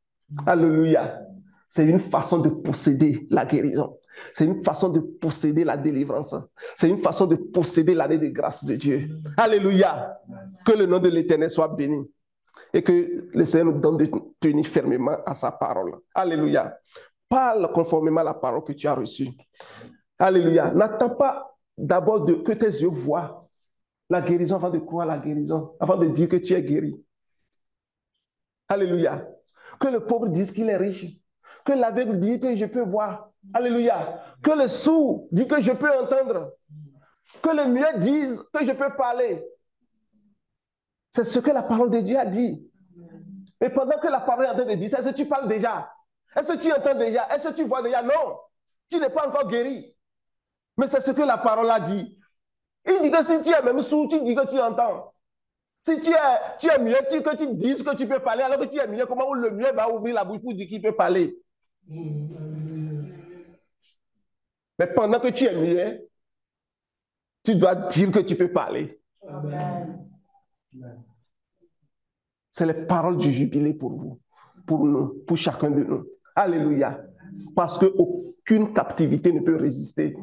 Alléluia. C'est une façon de posséder la guérison. C'est une façon de posséder la délivrance. C'est une façon de posséder l'année de grâce de Dieu. Alléluia. Que le nom de l'Éternel soit béni. Et que le Seigneur nous donne de tenir fermement à sa parole. Alléluia. Parle conformément à la parole que tu as reçue. Alléluia. N'attends pas d'abord que tes yeux voient la guérison avant de croire la guérison, avant de dire que tu es guéri. Alléluia. Que le pauvre dise qu'il est riche. Que l'aveugle dise que je peux voir. Alléluia. Que le sourd dise que je peux entendre. Que le muet dise que je peux parler. C'est ce que la parole de Dieu a dit. Et pendant que la parole est en train de dire, est-ce que tu parles déjà? Est-ce que tu entends déjà? Est-ce que tu vois déjà? Non. Tu n'es pas encore guéri. Mais c'est ce que la parole a dit. Il dit que si tu es même sourd, tu dis que tu entends. Si tu es muet, que tu dises que tu peux parler, alors que tu es muet, comment le muet va ouvrir la bouche pour dire qu'il peut parler? Mais pendant que tu es muet, tu dois dire que tu peux parler. Amen. C'est les paroles du jubilé pour vous, pour nous, pour chacun de nous. Alléluia. Parce qu'aucune captivité ne peut résister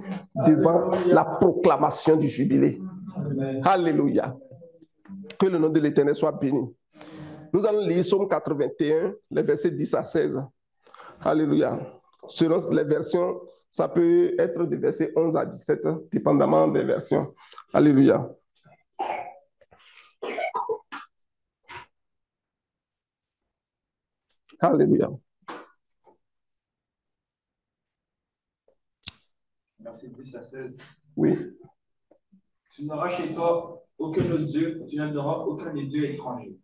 devant la proclamation du jubilé. Amen. Alléluia. Que le nom de l'Éternel soit béni. Nous allons lire Psaume 81, les versets 10 à 16. Alléluia. Selon les versions, ça peut être des versets 11 à 17, dépendamment des versions. Alléluia. Alléluia. Verset 10 à 16. Oui. Tu n'auras chez toi aucun autre Dieu, tu n'adoreras aucun des dieux étrangers.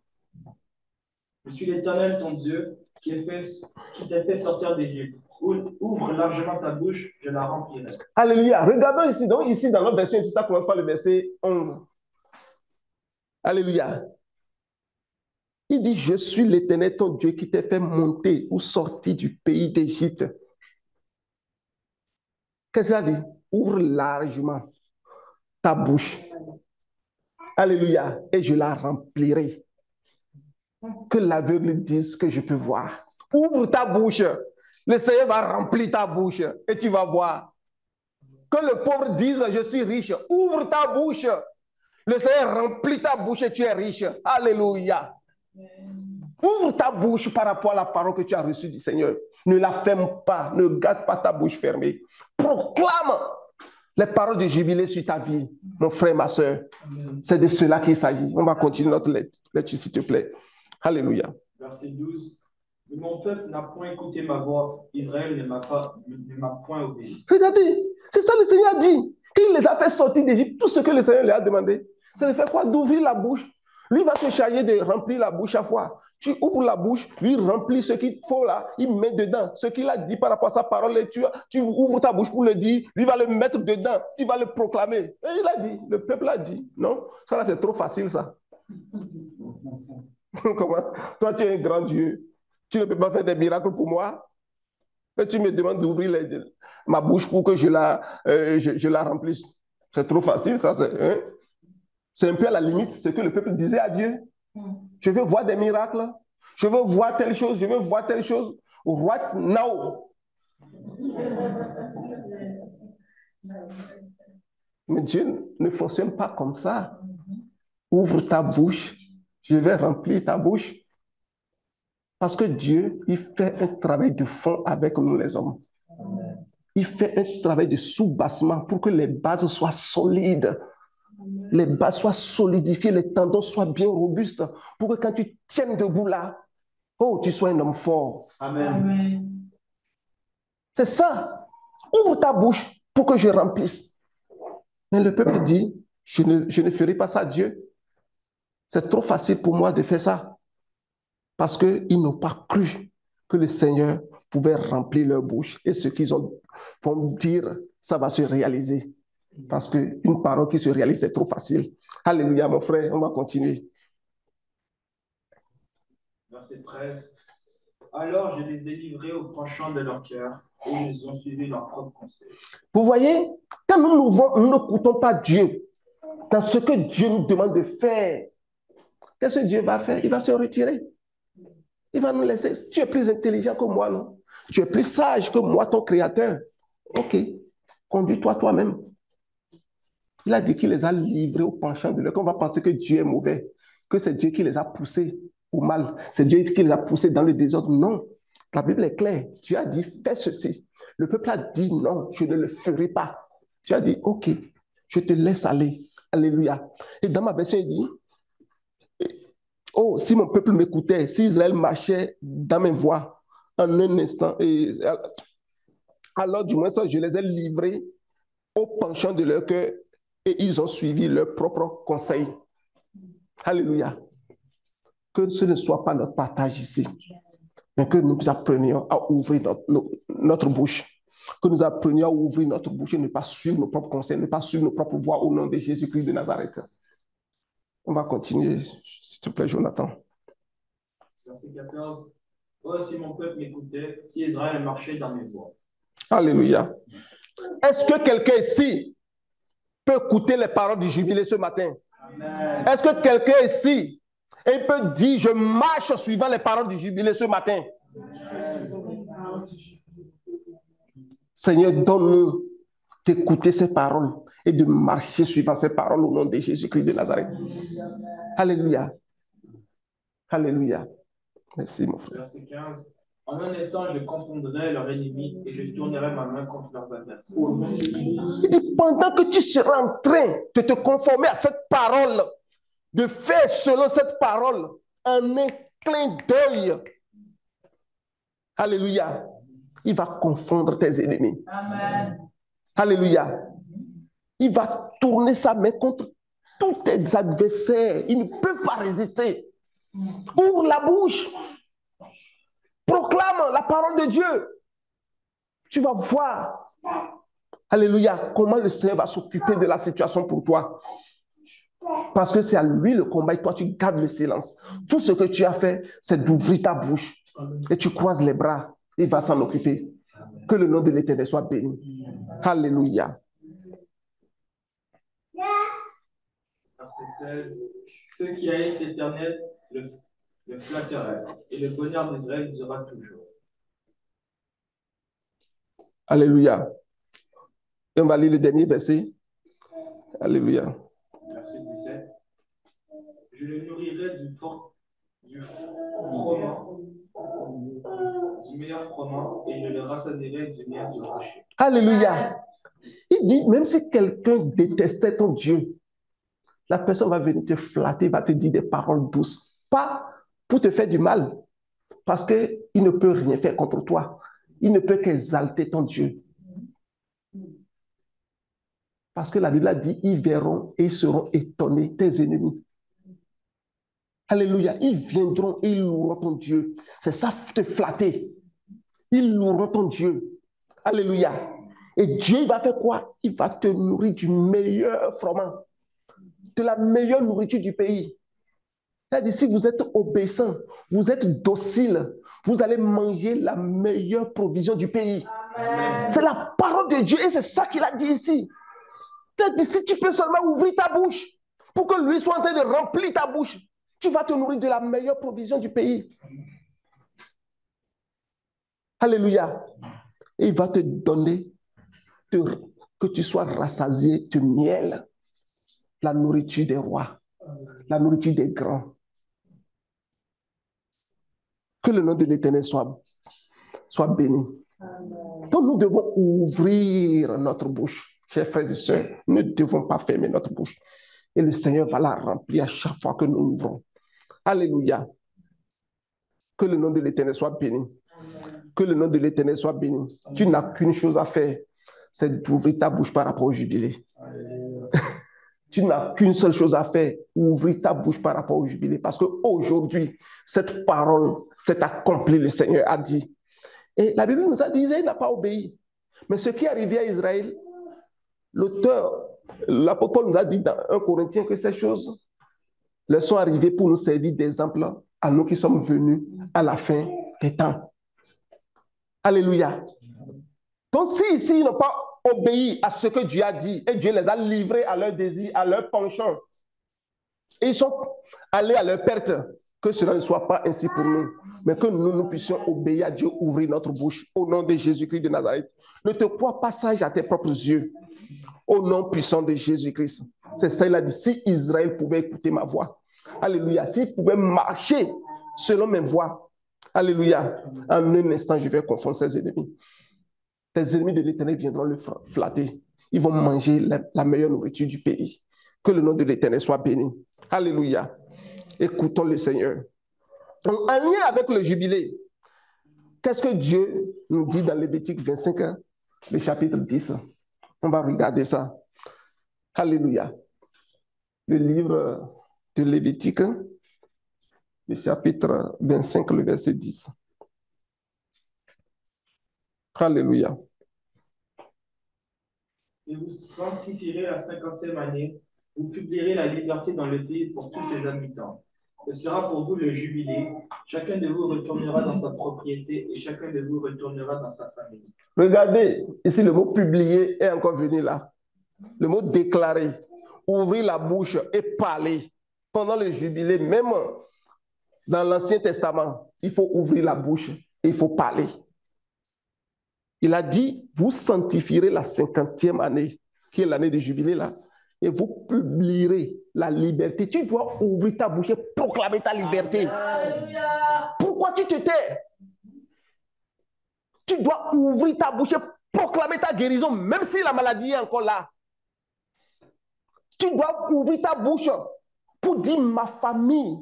Je suis l'Éternel, ton Dieu, qui t'a fait sortir d'Égypte. Ouvre largement ta bouche, je la remplirai. Alléluia. Regardons ici, donc ici dans notre version, ici, ça commence par le verset 11. Alléluia. Il dit, je suis l'Éternel, ton Dieu, qui t'a fait monter ou sortir du pays d'Égypte. Qu'est-ce qu'il a dit? Ouvre largement ta bouche. Alléluia. Et je la remplirai. Que l'aveugle dise que je peux voir. Ouvre ta bouche. Le Seigneur va remplir ta bouche et tu vas voir. Que le pauvre dise, je suis riche. Ouvre ta bouche. Le Seigneur remplit ta bouche et tu es riche. Alléluia. Ouvre ta bouche par rapport à la parole que tu as reçue du Seigneur. Ne la ferme pas. Ne garde pas ta bouche fermée. Proclame les paroles de jubilé sur ta vie, mon frère, ma soeur. C'est de cela qu'il s'agit. On va continuer notre lecture, s'il te plaît. Alléluia. Verset 12. Mon peuple n'a point écouté ma voix. Israël ne m'a point obéi. Regardez, c'est ça le Seigneur a dit. Il les a fait sortir d'Égypte. Tout ce que le Seigneur leur a demandé, c'est de faire quoi? D'ouvrir la bouche. Lui va te charger de remplir la bouche à fois. Tu ouvres la bouche, lui remplit ce qu'il faut là, il met dedans. Ce qu'il a dit par rapport à sa parole, tu ouvres ta bouche pour le dire, lui va le mettre dedans, tu vas le proclamer. Et il a dit, le peuple a dit. Non, ça là c'est trop facile ça. Comment? Toi tu es un grand Dieu, tu ne peux pas faire des miracles pour moi. Et tu me demandes d'ouvrir ma bouche pour que je la remplisse. C'est trop facile ça. C'est un peu à la limite ce que le peuple disait à Dieu. Je veux voir des miracles. Je veux voir telle chose. Je veux voir telle chose. Right now. Mais Dieu ne fonctionne pas comme ça. Ouvre ta bouche. Je vais remplir ta bouche. Parce que Dieu, il fait un travail de fond avec nous les hommes. Il fait un travail de soubassement pour que les bases soient solides. Les bases soient solidifiées, les tendons soient bien robustes, pour que quand tu tiennes debout là, oh, tu sois un homme fort. Amen. C'est ça. Ouvre ta bouche pour que je remplisse. Mais le peuple dit, je ne ferai pas ça à Dieu. C'est trop facile pour moi de faire ça. Parce qu'ils n'ont pas cru que le Seigneur pouvait remplir leur bouche. Et ce qu'ils vont dire, ça va se réaliser. Parce qu'une parole qui se réalise, c'est trop facile. Alléluia, mon frère, on va continuer. Verset 13. Alors je les ai livrés au penchant de leur cœur et ils ont suivi leur propre conseil. Vous voyez, quand nous n'écoutons pas Dieu dans ce que Dieu nous demande de faire, qu'est-ce que Dieu va faire? Il va se retirer. Il va nous laisser. Tu es plus intelligent que moi, non? Tu es plus sage que moi, ton créateur. Ok, conduis-toi toi-même. Il a dit qu'il les a livrés au penchant de leur cœur. On va penser que Dieu est mauvais, que c'est Dieu qui les a poussés au mal. C'est Dieu qui les a poussés dans le désordre. Non, la Bible est claire. Dieu a dit, fais ceci. Le peuple a dit, non, je ne le ferai pas. Dieu a dit, ok, je te laisse aller. Alléluia. Et dans ma version, il dit, oh, si mon peuple m'écoutait, si Israël marchait dans mes voies en un instant, alors du moins ça, je les ai livrés au penchant de leur cœur et ils ont suivi leur propre conseil. Alléluia. Que ce ne soit pas notre partage ici, mais que nous apprenions à ouvrir notre bouche. Que nous apprenions à ouvrir notre bouche et ne pas suivre nos propres conseils, ne pas suivre nos propres voies au nom de Jésus-Christ de Nazareth. On va continuer, s'il te plaît, Jonathan. Verset 14. Oh, si mon peuple m'écoutait, si Israël marchait dans mes voies. Alléluia. Est-ce que quelqu'un ici peut écouter les paroles du jubilé ce matin? Amen. Est-ce que quelqu'un ici peut dire, je marche suivant les paroles du jubilé ce matin? Seigneur, donne-nous d'écouter ces paroles et de marcher suivant ces paroles au nom de Jésus-Christ de Nazareth. Alléluia. Alléluia. Merci, mon frère. Verset 15. En un instant, je confondrai leurs ennemis et je tournerai ma main contre leurs adversaires. Il dit, pendant que tu seras en train de te conformer à cette parole, de faire selon cette parole, un clin d'œil, alléluia, il va confondre tes ennemis. Amen. Alléluia. Il va tourner sa main contre tous tes adversaires. Ils ne peuvent pas résister. Ouvre la bouche. Proclame la parole de Dieu. Tu vas voir, alléluia, comment le Seigneur va s'occuper de la situation pour toi. Parce que c'est à lui le combat et toi, tu gardes le silence. Tout ce que tu as fait, c'est d'ouvrir ta bouche et tu croises les bras. Il va s'en occuper. Que le nom de l'Éternel soit béni. Alléluia. Verset 16. Ceux qui haïssent l'Éternel le flatteraient, et le bonheur d'Israël durera toujours. Alléluia. Et on va lire le dernier verset. Alléluia. Verset 17. Je le nourrirai du froment, du meilleur froment, et je le rassasierai du miel du rocher. Alléluia. Il dit, même si quelqu'un détestait ton Dieu, la personne va venir te flatter, va te dire des paroles douces. Pas pour te faire du mal, parce qu'il ne peut rien faire contre toi. Il ne peut qu'exalter ton Dieu. Parce que la Bible a dit, ils verront et ils seront étonnés, tes ennemis. Alléluia. Ils viendront et ils loueront ton Dieu. C'est ça, te flatter. Ils loueront ton Dieu. Alléluia. Et Dieu, il va faire quoi? Il va te nourrir du meilleur froment, de la meilleure nourriture du pays. C'est-à-dire, si vous êtes obéissant, vous êtes docile, vous allez manger la meilleure provision du pays. Amen. C'est la parole de Dieu et c'est ça qu'il a dit ici. Il a dit, si tu peux seulement ouvrir ta bouche pour que lui soit en train de remplir ta bouche, tu vas te nourrir de la meilleure provision du pays. Alléluia. Et il va te donner que tu sois rassasié de miel, la nourriture des rois, la nourriture des grands. Que le nom de l'Éternel soit béni. Donc nous devons ouvrir notre bouche, chers frères et sœurs. Nous ne devons pas fermer notre bouche. Et le Seigneur va la remplir à chaque fois que nous ouvrons. Alléluia. Que le nom de l'Éternel soit béni. Que le nom de l'Éternel soit béni. Tu n'as qu'une chose à faire, c'est d'ouvrir ta bouche par rapport au jubilé. Tu n'as qu'une seule chose à faire, ouvrir ta bouche par rapport au jubilé. Parce qu'aujourd'hui, cette parole s'est accomplie, le Seigneur a dit. Et la Bible nous a dit, Israël n'a pas obéi. Mais ce qui est arrivé à Israël, l'apôtre Paul nous a dit dans 1 Corinthiens que ces choses leur sont arrivées pour nous servir d'exemple à nous qui sommes venus à la fin des temps. Alléluia. Donc si ici, ils n'ont pas obéi à ce que Dieu a dit et Dieu les a livrés à leurs désirs, à leurs penchants, et ils sont allés à leur perte, que cela ne soit pas ainsi pour nous, mais que nous puissions obéir à Dieu, ouvrir notre bouche au nom de Jésus-Christ de Nazareth. Ne te crois pas sage à tes propres yeux, au nom puissant de Jésus-Christ. C'est ça, il a dit, si Israël pouvait écouter ma voix, alléluia, s'il pouvait marcher selon mes voies, alléluia, en un instant, je vais confondre ses ennemis. Les ennemis de l'Éternel viendront le flatter. Ils vont manger la meilleure nourriture du pays. Que le nom de l'Éternel soit béni. Alléluia. Écoutons le Seigneur. Donc, en lien avec le jubilé, qu'est-ce que Dieu nous dit dans Lévitique 25, le chapitre 10? On va regarder ça. Alléluia. Le livre de Lévitique, le chapitre 25, le verset 10. Alléluia. Et vous sanctifierez la 50e année, vous publierez la liberté dans le pays pour tous ses habitants. Ce sera pour vous le jubilé. Chacun de vous retournera dans sa propriété et chacun de vous retournera dans sa famille. Regardez, ici le mot publier est encore venu là. Le mot déclarer, ouvrir la bouche et parler. Pendant le jubilé, même dans l'Ancien Testament, il faut ouvrir la bouche et il faut parler. Il a dit, vous sanctifierez la 50e année, qui est l'année du jubilé là, et vous publierez la liberté. Tu dois ouvrir ta bouche et proclamer ta liberté. Alléluia. Pourquoi tu te tais? Tu dois ouvrir ta bouche et proclamer ta guérison, même si la maladie est encore là. Tu dois ouvrir ta bouche pour dire ma famille,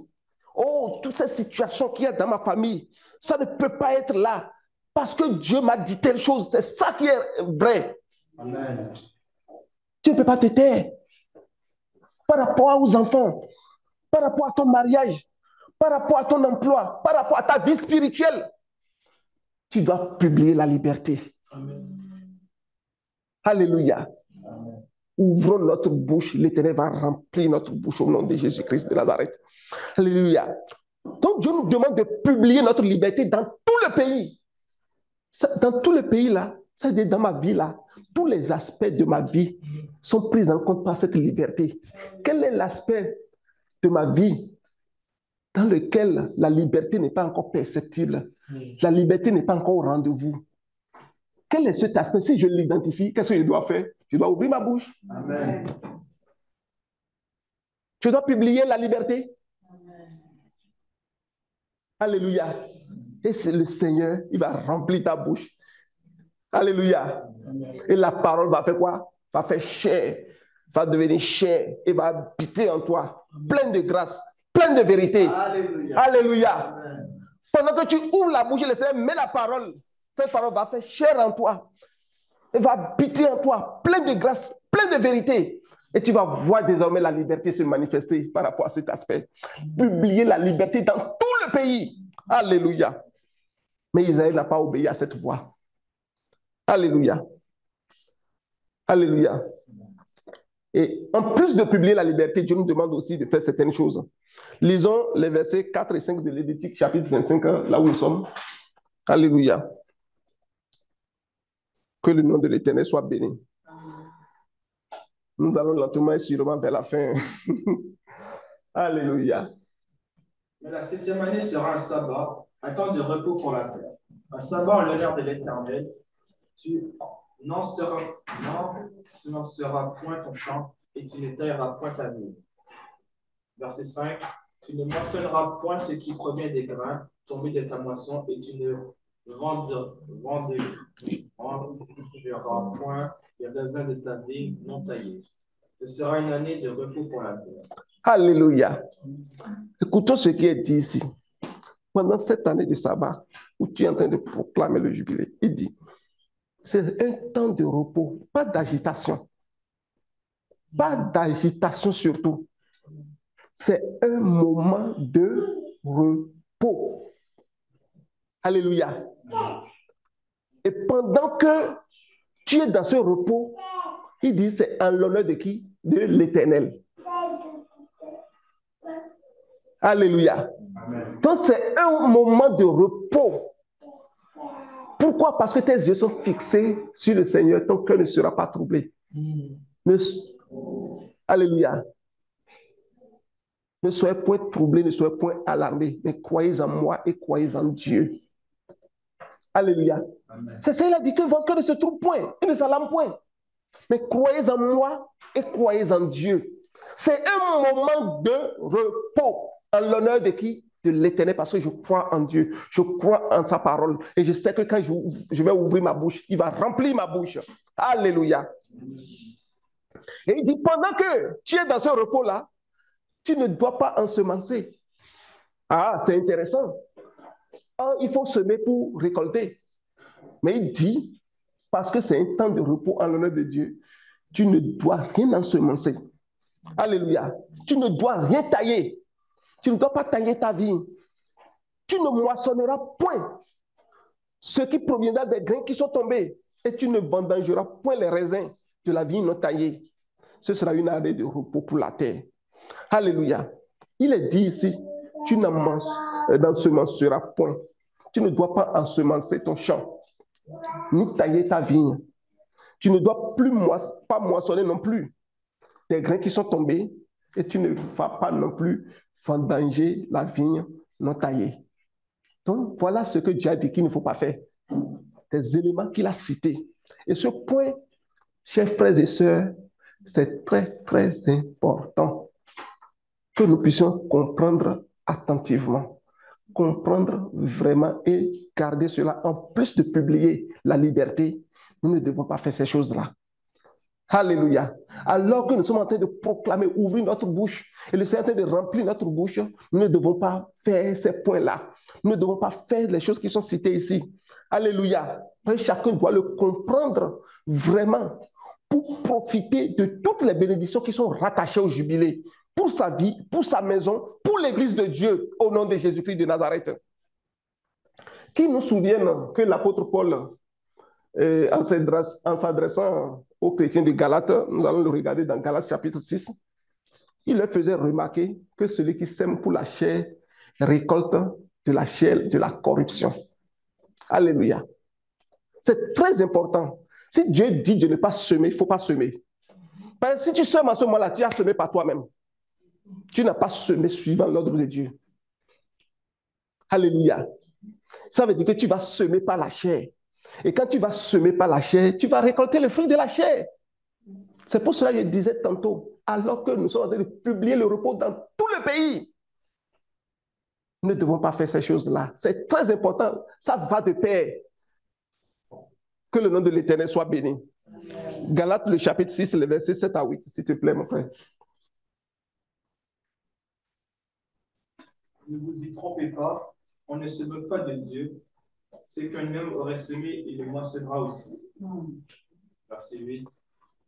oh, toutes ces situations qu'il y a dans ma famille, ça ne peut pas être là. Parce que Dieu m'a dit telle chose, c'est ça qui est vrai. Amen. Tu ne peux pas te taire. Par rapport aux enfants, par rapport à ton mariage, par rapport à ton emploi, par rapport à ta vie spirituelle, tu dois publier la liberté. Amen. Alléluia. Amen. Ouvrons notre bouche, l'Éternel va remplir notre bouche au nom de Jésus-Christ de Nazareth. Alléluia. Donc Dieu nous demande de publier notre liberté dans tout le pays. Dans tout le pays là, c'est-à-dire dans ma vie là, tous les aspects de ma vie sont pris en compte par cette liberté. Quel est l'aspect de ma vie dans lequel la liberté n'est pas encore perceptible? La liberté n'est pas encore au rendez-vous. Quel est cet aspect? Si je l'identifie, qu'est-ce que je dois faire? Je dois ouvrir ma bouche. Amen. Je dois publier la liberté. Amen. Alléluia. Et c'est le Seigneur, il va remplir ta bouche. Alléluia. Amen. Et la parole va faire quoi? Va faire chair, va devenir chair et va habiter en toi. Amen. Plein de grâce, plein de vérité. Alléluia. Alléluia. Amen. Pendant que tu ouvres la bouche, le Seigneur met la parole. Cette parole va faire chair en toi. Elle va habiter en toi, plein de grâce, plein de vérité. Et tu vas voir désormais la liberté se manifester par rapport à cet aspect. Publier la liberté dans tout le pays. Alléluia. Mais Israël n'a pas obéi à cette voix. Alléluia. Alléluia. Et en plus de publier la liberté, Dieu nous demande aussi de faire certaines choses. Lisons les versets 4 et 5 de Lévitique, chapitre 25, là où nous sommes. Alléluia. Que le nom de l'Éternel soit béni. Nous allons lentement et sûrement vers la fin. Alléluia. Mais la 7e année sera un sabbat, un temps de repos pour la terre. Un sabbat en l'honneur de l'Éternel. Tu n'en seras point ton champ et tu ne tailleras point ta vigne. Verset 5. Tu ne mentionneras point ce qui provient des grains, tombée de ta moisson et tu ne venderas point les raisins de ta vigne non taillés. Ce sera une année de repos pour la terre. Alléluia. Écoutons ce qui est dit ici. Pendant cette année de sabbat, où tu es en train de proclamer le jubilé, il dit, c'est un temps de repos, pas d'agitation. Pas d'agitation surtout. C'est un moment de repos. Alléluia. Et pendant que tu es dans ce repos, il dit, c'est en l'honneur de qui? De l'Éternel. Alléluia. Amen. Donc, c'est un moment de repos. Pourquoi? Parce que tes yeux sont fixés sur le Seigneur, ton cœur ne sera pas troublé. Alléluia. Ne soyez point troublés, ne soyez point alarmés, mais croyez en moi et croyez en Dieu. Alléluia. C'est ça, il a dit que votre cœur ne se trouble point, il ne s'alarme point. Mais croyez en moi et croyez en Dieu. C'est un moment de repos. En l'honneur de qui? De l'Éternel, parce que je crois en Dieu, je crois en sa parole. Et je sais que quand je vais ouvrir ma bouche, il va remplir ma bouche. Alléluia. Et il dit, pendant que tu es dans ce repos-là, tu ne dois pas ensemencer. Ah, c'est intéressant. Ah, il faut semer pour récolter. Mais il dit, parce que c'est un temps de repos en l'honneur de Dieu, tu ne dois rien ensemencer. Alléluia. Tu ne dois rien tailler. Tu ne dois pas tailler ta vie. Tu ne moissonneras point ce qui proviendra des grains qui sont tombés. Et tu ne vendangeras point les raisins de la vigne non taillée. Ce sera une année de repos pour la terre. Alléluia. Il est dit ici, tu n'ensemenceras point. Tu ne dois pas ensemencer ton champ, ni tailler ta vigne. Tu ne dois pas moissonner non plus des grains qui sont tombés, et tu ne vas pas non plus vendanger la vigne non taillée. Donc, voilà ce que Dieu a dit qu'il ne faut pas faire. Des éléments qu'il a cités. Et ce point, chers frères et sœurs, c'est très, très important que nous puissions comprendre attentivement, comprendre vraiment et garder cela. En plus de publier la liberté, nous ne devons pas faire ces choses-là. Alléluia. Alors que nous sommes en train de proclamer, ouvrir notre bouche, et le Seigneur est en train de remplir notre bouche, nous ne devons pas faire ces points-là. Nous ne devons pas faire les choses qui sont citées ici. Alléluia. Chacun doit le comprendre vraiment pour profiter de toutes les bénédictions qui sont rattachées au jubilé, pour sa vie, pour sa maison, pour l'Église de Dieu, au nom de Jésus-Christ de Nazareth. Qui nous souviennent que l'apôtre Paul, en s'adressant aux chrétiens de Galates, nous allons le regarder dans Galates chapitre 6, il leur faisait remarquer que celui qui sème pour la chair récolte de la chair de la corruption. Alléluia. C'est très important. Si Dieu dit de ne pas semer, il ne faut pas semer. Parce que si tu sèmes à ce moment-là, tu as semé par toi-même. Tu n'as pas semé suivant l'ordre de Dieu. Alléluia. Ça veut dire que tu vas semer par la chair. Et quand tu vas semer par la chair, tu vas récolter le fruit de la chair. C'est pour cela que je disais tantôt, alors que nous sommes en train de publier le repos dans tout le pays, nous ne devons pas faire ces choses-là. C'est très important. Ça va de pair. Que le nom de l'Éternel soit béni. Galates, le chapitre 6, le verset 7 à 8, s'il te plaît, mon frère. Ne vous y trompez pas, on ne se moque pas de Dieu. Ce qu'un homme aurait semé, il le moissonnera aussi. Verset 8.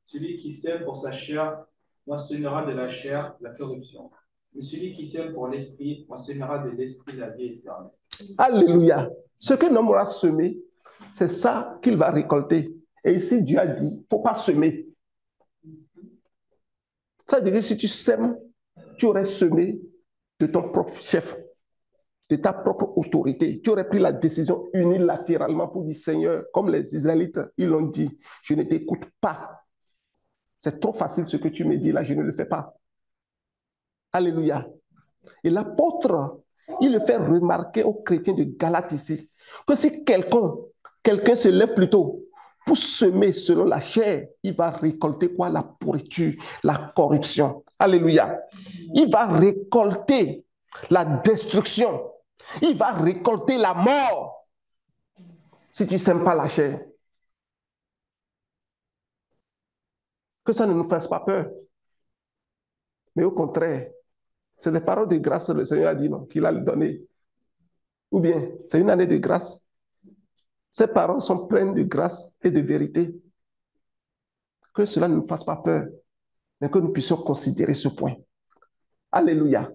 Celui qui sème pour sa chair moissonnera de la chair la corruption. Mais celui qui sème pour l'esprit moissonnera de l'esprit la vie éternelle. Alléluia. Ce qu'un homme aura semé, c'est ça qu'il va récolter. Et ici, Dieu a dit, il ne faut pas semer. Ça veut dire que si tu sèmes, tu aurais semé de ton propre chef, de ta propre autorité. Tu aurais pris la décision unilatéralement pour dire, Seigneur, comme les Israélites, ils l'ont dit, je ne t'écoute pas. C'est trop facile ce que tu me dis là, je ne le fais pas. Alléluia. Et l'apôtre, il le fait remarquer aux chrétiens de Galates ici, que si quelqu'un se lève plutôt pour semer selon la chair, il va récolter quoi? La pourriture, la corruption. Alléluia. Il va récolter la destruction. Il va récolter la mort si tu ne sèmes pas la chair. Que ça ne nous fasse pas peur. Mais au contraire, c'est les paroles de grâce que le Seigneur a dit non, qu'il a donné. Ou bien, c'est une année de grâce. Ces paroles sont pleines de grâce et de vérité. Que cela ne nous fasse pas peur, mais que nous puissions considérer ce point. Alléluia.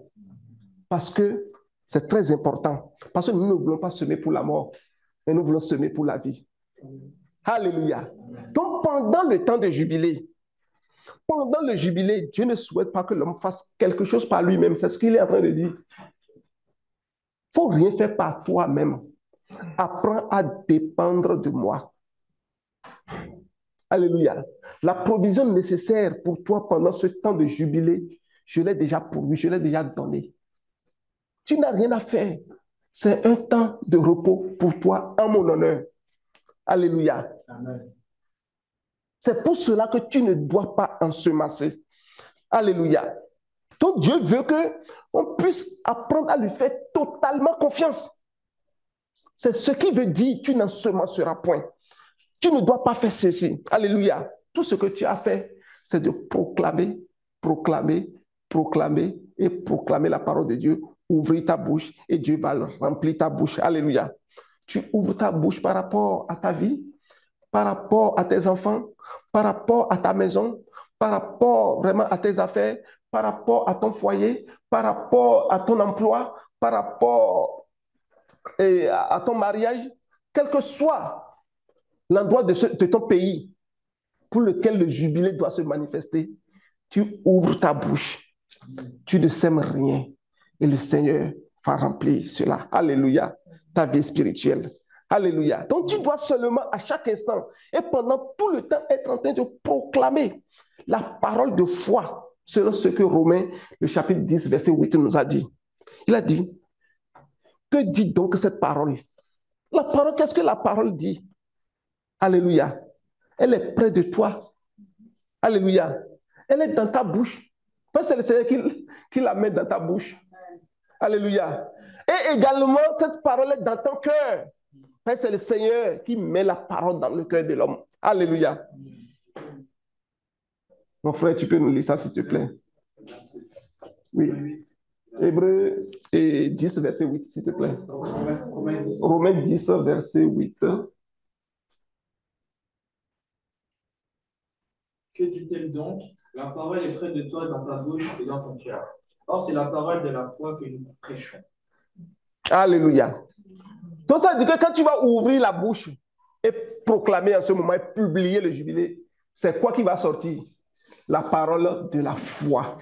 Parce que c'est très important. Parce que nous ne voulons pas semer pour la mort, mais nous voulons semer pour la vie. Alléluia. Donc, pendant le temps de jubilé, Dieu ne souhaite pas que l'homme fasse quelque chose par lui-même. C'est ce qu'il est en train de dire. Il ne faut rien faire par toi-même. Apprends à dépendre de moi. Alléluia. La provision nécessaire pour toi pendant ce temps de jubilé, je l'ai déjà pourvu, je l'ai déjà donné. Tu n'as rien à faire. C'est un temps de repos pour toi en mon honneur. Alléluia. Amen. C'est pour cela que tu ne dois pas ensemencer. Alléluia. Donc Dieu veut qu'on puisse apprendre à lui faire totalement confiance. C'est ce qui veut dire tu n'ensemenceras point. Tu ne dois pas faire ceci. Alléluia. Tout ce que tu as fait, c'est de proclamer, proclamer, proclamer et proclamer la parole de Dieu. Ouvrir ta bouche et Dieu va remplir ta bouche. Alléluia. Tu ouvres ta bouche par rapport à ta vie, par rapport à tes enfants, par rapport à ta maison, par rapport vraiment à tes affaires, par rapport à ton foyer, par rapport à ton emploi, par rapport à ton mariage, quel que soit l'endroit de ton pays pour lequel le jubilé doit se manifester, tu ouvres ta bouche, tu ne sèmes rien et le Seigneur va remplir cela. Alléluia, ta vie spirituelle. Alléluia. Donc tu dois seulement à chaque instant et pendant tout le temps être en train de proclamer la parole de foi selon ce que Romains, le chapitre 10, verset 8 nous a dit. Il a dit, que dit donc cette parole? La parole, qu'est-ce que la parole dit? Alléluia. Elle est près de toi. Alléluia. Elle est dans ta bouche. C'est le Seigneur qui la met dans ta bouche. Alléluia. Et également, cette parole est dans ton cœur. C'est le Seigneur qui met la parole dans le cœur de l'homme. Alléluia. Mon frère, tu peux nous lire ça, s'il te plaît? Oui. Hébreux 10, verset 8, s'il te plaît. Romains 10, verset 8. Que dit-elle donc? La parole est près de toi, dans ta bouche et dans ton cœur. Or, c'est la parole de la foi que nous prêchons. Alléluia. Donc ça veut dire que quand tu vas ouvrir la bouche et proclamer en ce moment et publier le jubilé, c'est quoi qui va sortir? La parole de la foi.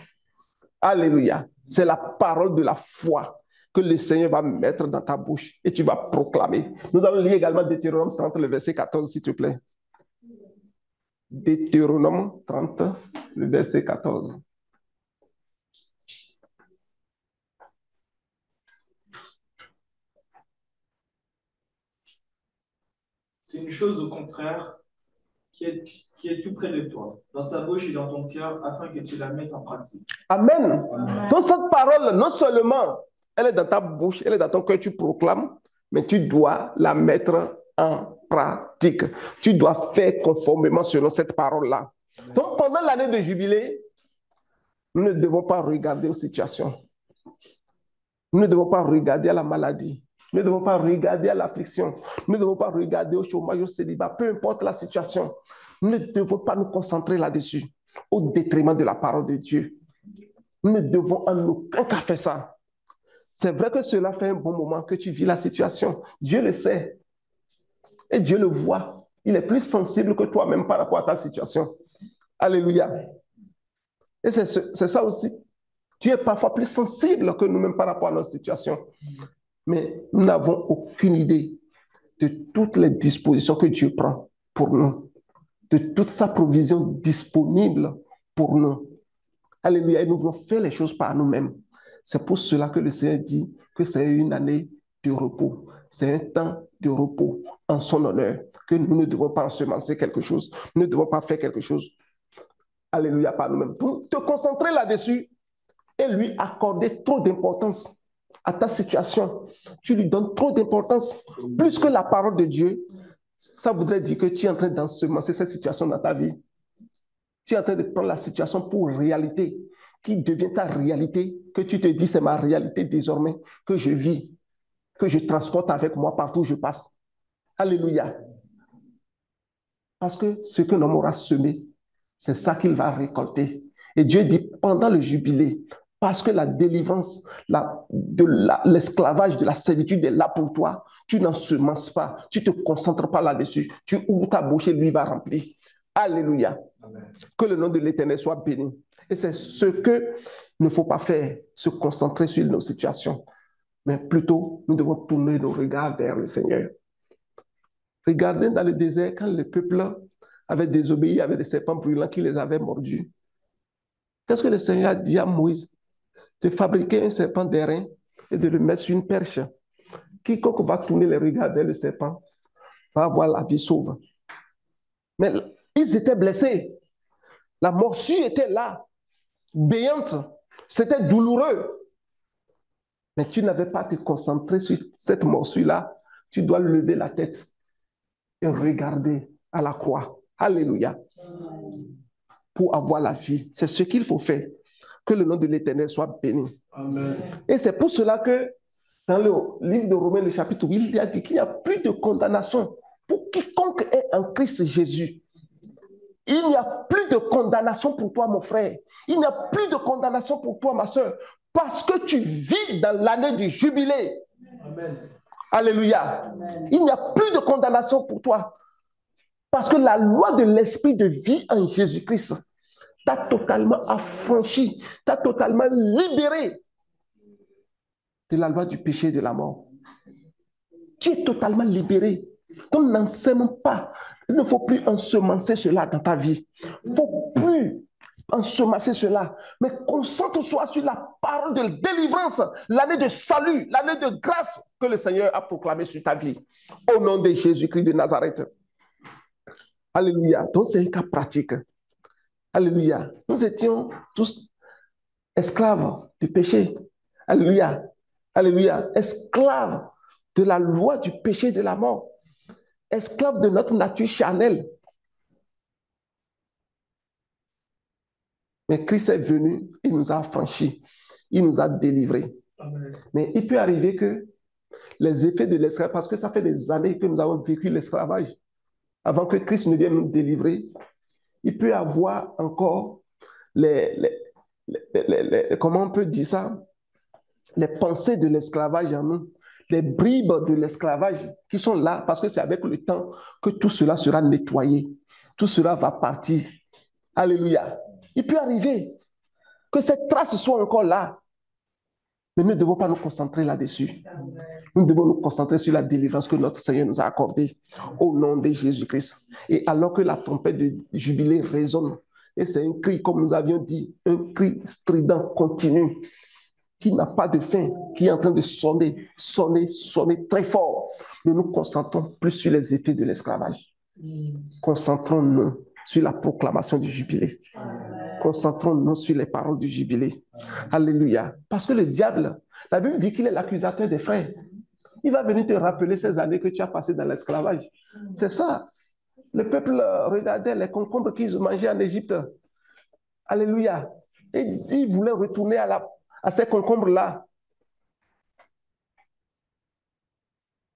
Alléluia. C'est la parole de la foi que le Seigneur va mettre dans ta bouche et tu vas proclamer. Nous allons lire également Deutéronome 30, le verset 14, s'il te plaît. Deutéronome 30, le verset 14. C'est une chose au contraire qui est tout près de toi, dans ta bouche et dans ton cœur, afin que tu la mettes en pratique. Amen. Donc cette parole, non seulement elle est dans ta bouche, elle est dans ton cœur, tu proclames, mais tu dois la mettre en pratique. Tu dois faire conformément selon cette parole-là. Donc pendant l'année de jubilé, nous ne devons pas regarder aux situations. Nous ne devons pas regarder à la maladie. Nous ne devons pas regarder à l'affliction. Nous ne devons pas regarder au chômage, au célibat, peu importe la situation. Nous ne devons pas nous concentrer là-dessus, au détriment de la parole de Dieu. Nous ne devons en aucun cas faire ça. C'est vrai que cela fait un bon moment que tu vis la situation. Dieu le sait. Et Dieu le voit. Il est plus sensible que toi-même par rapport à ta situation. Alléluia. Et c'est ça aussi. Dieu est parfois plus sensible que nous-mêmes par rapport à notre situation. Mais nous n'avons aucune idée de toutes les dispositions que Dieu prend pour nous, de toute sa provision disponible pour nous. Alléluia. Et nous voulons faire les choses par nous-mêmes. C'est pour cela que le Seigneur dit que c'est une année de repos. C'est un temps de repos en son honneur, que nous ne devons pas ensemencer quelque chose. Nous ne devons pas faire quelque chose. Alléluia, par nous-mêmes. Pour te concentrer là-dessus et lui accorder trop d'importance à ta situation, tu lui donnes trop d'importance, plus que la parole de Dieu, ça voudrait dire que tu es en train d'ensemencer cette situation dans ta vie. Tu es en train de prendre la situation pour réalité, qui devient ta réalité, que tu te dis, c'est ma réalité désormais, que je vis, que je transporte avec moi partout où je passe. Alléluia. Parce que ce que l'homme aura semé, c'est ça qu'il va récolter. Et Dieu dit, pendant le jubilé, parce que la délivrance de l'esclavage, de la servitude est là pour toi, tu n'ensemences pas, tu ne te concentres pas là-dessus, tu ouvres ta bouche et lui va remplir. Alléluia. Amen. Que le nom de l'Éternel soit béni. Et c'est ce que il ne faut pas faire, se concentrer sur nos situations, mais plutôt nous devons tourner nos regards vers le Seigneur. Regardez dans le désert, quand le peuple avait désobéi, il y avait des serpents brûlants qui les avaient mordus. Qu'est-ce que le Seigneur a dit à Moïse? De fabriquer un serpent d'airain et de le mettre sur une perche. Quiconque va tourner les regards vers le serpent va avoir la vie sauve. Mais ils étaient blessés. La morsure était là, béante. C'était douloureux. Mais tu n'avais pas à te concentrer sur cette morsure-là. Tu dois lever la tête et regarder à la croix. Alléluia. Pour avoir la vie. C'est ce qu'il faut faire. Que le nom de l'Éternel soit béni. Amen. Et c'est pour cela que dans le livre de Romains, le chapitre 8, il a dit qu'il n'y a plus de condamnation pour quiconque est en Christ Jésus. Il n'y a plus de condamnation pour toi, mon frère. Il n'y a plus de condamnation pour toi, ma soeur, parce que tu vis dans l'année du jubilé. Amen. Alléluia. Amen. Il n'y a plus de condamnation pour toi, parce que la loi de l'esprit de vie en Jésus-Christ t'a totalement affranchi, t'a totalement libéré de la loi du péché et de la mort. Tu es totalement libéré. Donc n'enseigne pas. Il ne faut plus ensemencer cela dans ta vie. Il ne faut plus ensemencer cela. Mais concentre-toi sur la parole de délivrance, l'année de salut, l'année de grâce que le Seigneur a proclamée sur ta vie. Au nom de Jésus-Christ de Nazareth. Alléluia. Donc c'est un cas pratique. Alléluia. Nous étions tous esclaves du péché. Alléluia. Alléluia. Esclaves de la loi du péché et de la mort. Esclaves de notre nature charnelle. Mais Christ est venu, il nous a affranchis, il nous a délivrés. Amen. Mais il peut arriver que les effets de l'esclavage, parce que ça fait des années que nous avons vécu l'esclavage, avant que Christ ne vienne nous délivrer, il peut avoir encore comment on peut dire ça, les pensées de l'esclavage en nous, les bribes de l'esclavage qui sont là, parce que c'est avec le temps que tout cela sera nettoyé, tout cela va partir. Alléluia. Il peut arriver que cette trace soit encore là, mais nous ne devons pas nous concentrer là-dessus. Nous devons nous concentrer sur la délivrance que notre Seigneur nous a accordée au nom de Jésus-Christ. Et alors que la trompette de jubilé résonne, et c'est un cri, comme nous avions dit, un cri strident, continu, qui n'a pas de fin, qui est en train de sonner, sonner, sonner très fort. Nous nous concentrons plus sur les effets de l'esclavage. Concentrons-nous sur la proclamation du jubilé. Concentrons-nous sur les paroles du jubilé. Alléluia. Parce que le diable, la Bible dit qu'il est l'accusateur des frères. Il va venir te rappeler ces années que tu as passées dans l'esclavage. C'est ça. Le peuple regardait les concombres qu'ils mangeaient en Égypte. Alléluia. Et il voulait retourner à ces concombres-là.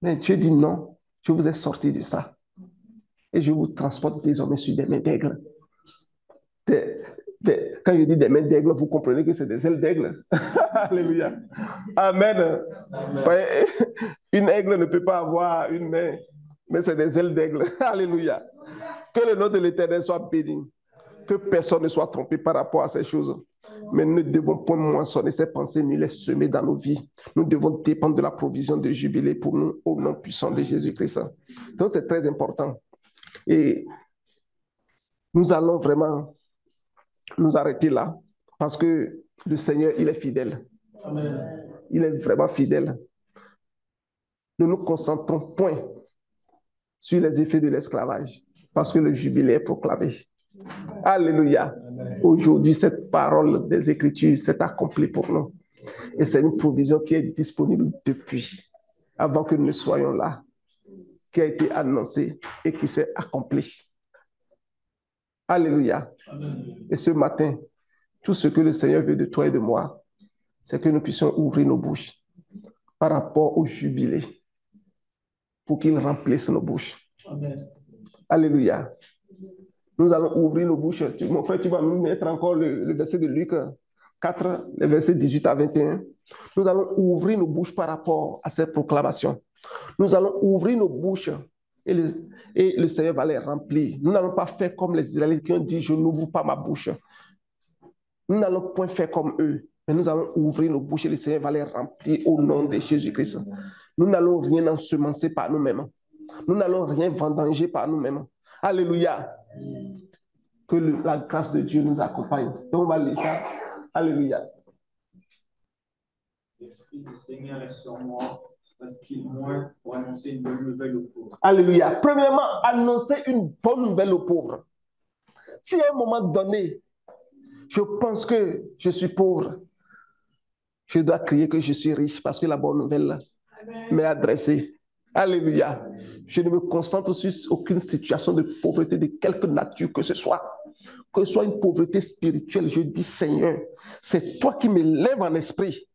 Mais Dieu dit non, je vous ai sorti de ça. Et je vous transporte désormais sur des mains d'aigle. Quand je dis des mains d'aigle, vous comprenez que c'est des ailes d'aigle. Alléluia. Amen. Amen. Une aigle ne peut pas avoir une main, mais c'est des ailes d'aigle. Alléluia. Que le nom de l'Éternel soit béni. Que personne ne soit trompé par rapport à ces choses. Mais nous ne devons point moissonner ces pensées ni les semer dans nos vies. Nous devons dépendre de la provision de jubilé pour nous au nom puissant de Jésus-Christ. Donc c'est très important. Et nous allons vraiment nous arrêter là parce que le Seigneur, il est fidèle. Amen. Il est vraiment fidèle. Nous nous concentrons point sur les effets de l'esclavage parce que le jubilé est proclamé. Alléluia. Aujourd'hui, cette parole des Écritures s'est accomplie pour nous. Et c'est une provision qui est disponible depuis, avant que nous ne soyons là, qui a été annoncée et qui s'est accomplie. Alléluia. Et ce matin, tout ce que le Seigneur veut de toi et de moi, c'est que nous puissions ouvrir nos bouches par rapport au jubilé pour qu'il remplisse nos bouches. Amen. Alléluia. Nous allons ouvrir nos bouches. Mon frère, tu vas nous mettre encore le verset de Luc 4, les versets 18 à 21. Nous allons ouvrir nos bouches par rapport à cette proclamation. Nous allons ouvrir nos bouches et le Seigneur va les remplir. Nous n'allons pas faire comme les Israélites qui ont dit « Je n'ouvre pas ma bouche ». Nous n'allons point faire comme eux, mais nous allons ouvrir nos bouches et le Seigneur va les remplir au nom de Jésus-Christ. Nous n'allons rien ensemencer par nous-mêmes. Nous n'allons rien vendanger par nous-mêmes. Alléluia. Que la grâce de Dieu nous accompagne. Donc on va lire ça. Alléluia. L'Esprit du Seigneur est sur moi, parce qu'il m'oint pour annoncer une bonne nouvelle aux pauvres. Alléluia. Premièrement, annoncer une bonne nouvelle aux pauvres. Si à un moment donné, je pense que je suis pauvre, je dois crier que je suis riche parce que la bonne nouvelle m'est adressée. Alléluia. Je ne me concentre sur aucune situation de pauvreté de quelque nature que ce soit. Que ce soit une pauvreté spirituelle, je dis Seigneur, c'est toi qui me lèves en esprit.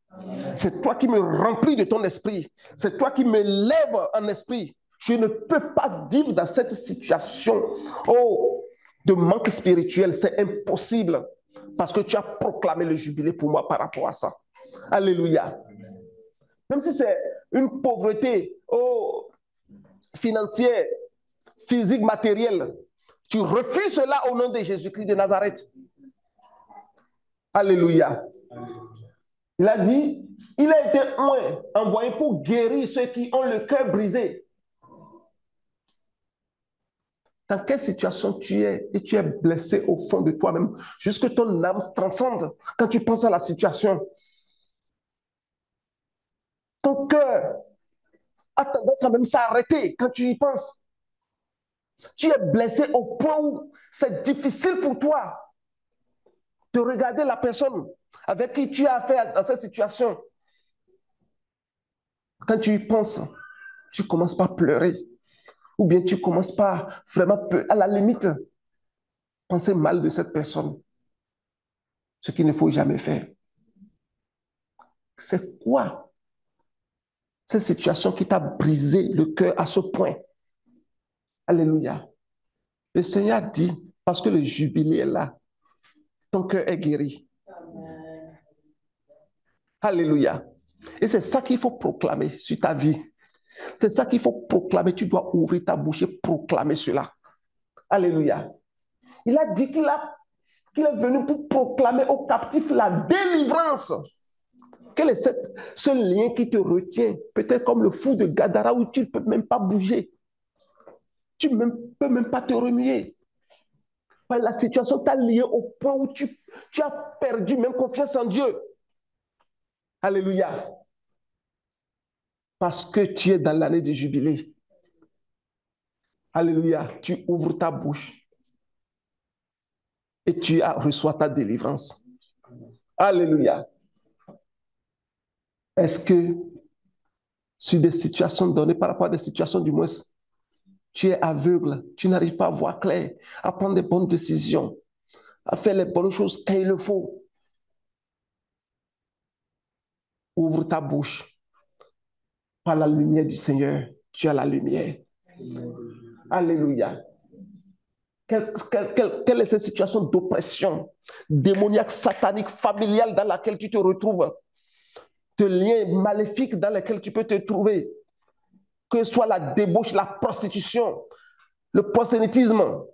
C'est toi qui me remplis de ton esprit. C'est toi qui me lèves en esprit. Je ne peux pas vivre dans cette situation de manque spirituel. C'est impossible. Parce que tu as proclamé le jubilé pour moi par rapport à ça. Alléluia. Même si c'est une pauvreté financière, physique, matérielle, tu refuses cela au nom de Jésus-Christ de Nazareth. Alléluia. Il a dit, il a été envoyé pour guérir ceux qui ont le cœur brisé. Dans quelle situation tu es et tu es blessé au fond de toi-même, jusque ton âme transcende quand tu penses à la situation. Ton cœur a tendance à même s'arrêter quand tu y penses. Tu es blessé au point où c'est difficile pour toi de regarder la personne avec qui tu as affaire dans cette situation. Quand tu y penses, tu commences par pleurer. Ou bien tu commences par vraiment, à la limite, penser mal de cette personne. Ce qu'il ne faut jamais faire. C'est quoi cette situation qui t'a brisé le cœur à ce point? Alléluia. Le Seigneur dit, parce que le jubilé est là, ton cœur est guéri. Amen. Alléluia. Et c'est ça qu'il faut proclamer sur ta vie. C'est ça qu'il faut proclamer. Tu dois ouvrir ta bouche et proclamer cela. Alléluia. Il a dit qu'il est venu pour proclamer aux captifs la délivrance. Quel est ce lien qui te retient? Peut-être comme le fou de Gadara où tu ne peux même pas bouger. Tu ne peux même pas te remuer. La situation t'a lié au point où tu as perdu même confiance en Dieu. Alléluia. Parce que tu es dans l'année du jubilé. Alléluia. Tu ouvres ta bouche et tu reçois ta délivrance. Alléluia. Est-ce que sur des situations données, par rapport à des situations du moins, tu es aveugle, tu n'arrives pas à voir clair, à prendre des bonnes décisions, à faire les bonnes choses quand il le faut? Ouvre ta bouche. Par la lumière du Seigneur, tu as la lumière. Alléluia. Quelle est cette situation d'oppression démoniaque, satanique, familiale dans laquelle tu te retrouves? De liens maléfiques dans lesquels tu peux te trouver, que ce soit la débauche, la prostitution, le prosélytisme,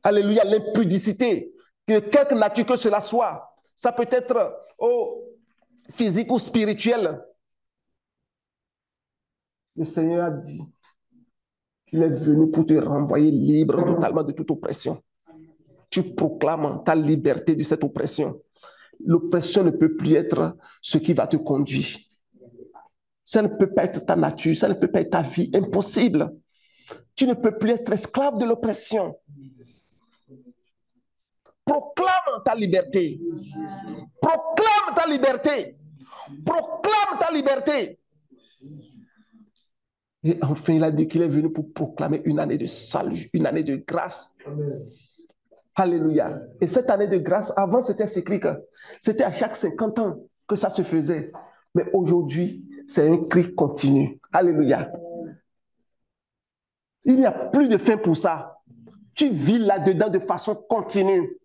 alléluia, l'impudicité, de quelque nature que cela soit. Ça peut être physique ou spirituel. Le Seigneur a dit qu'il est venu pour te renvoyer libre totalement de toute oppression. Tu proclames ta liberté de cette oppression. L'oppression ne peut plus être ce qui va te conduire. Ça ne peut pas être ta nature, ça ne peut pas être ta vie. Impossible. Tu ne peux plus être esclave de l'oppression. Proclame ta liberté. Proclame ta liberté. Proclame ta liberté. Et enfin, il a dit qu'il est venu pour proclamer une année de salut, une année de grâce. Amen. Alléluia. Et cette année de grâce, avant c'était cyclique. C'était à chaque 50 ans que ça se faisait. Mais aujourd'hui, c'est un cri continu. Alléluia. Il n'y a plus de fin pour ça. Tu vis là-dedans de façon continue.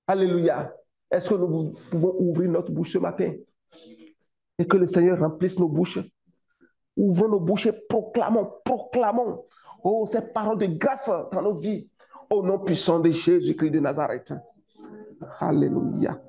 Alléluia. Est-ce que nous pouvons ouvrir notre bouche ce matin et que le Seigneur remplisse nos bouches? Ouvrons nos bouches et proclamons. Oh, ces paroles de grâce dans nos vies. Au nom puissant de Jésus-Christ de Nazareth. Alléluia.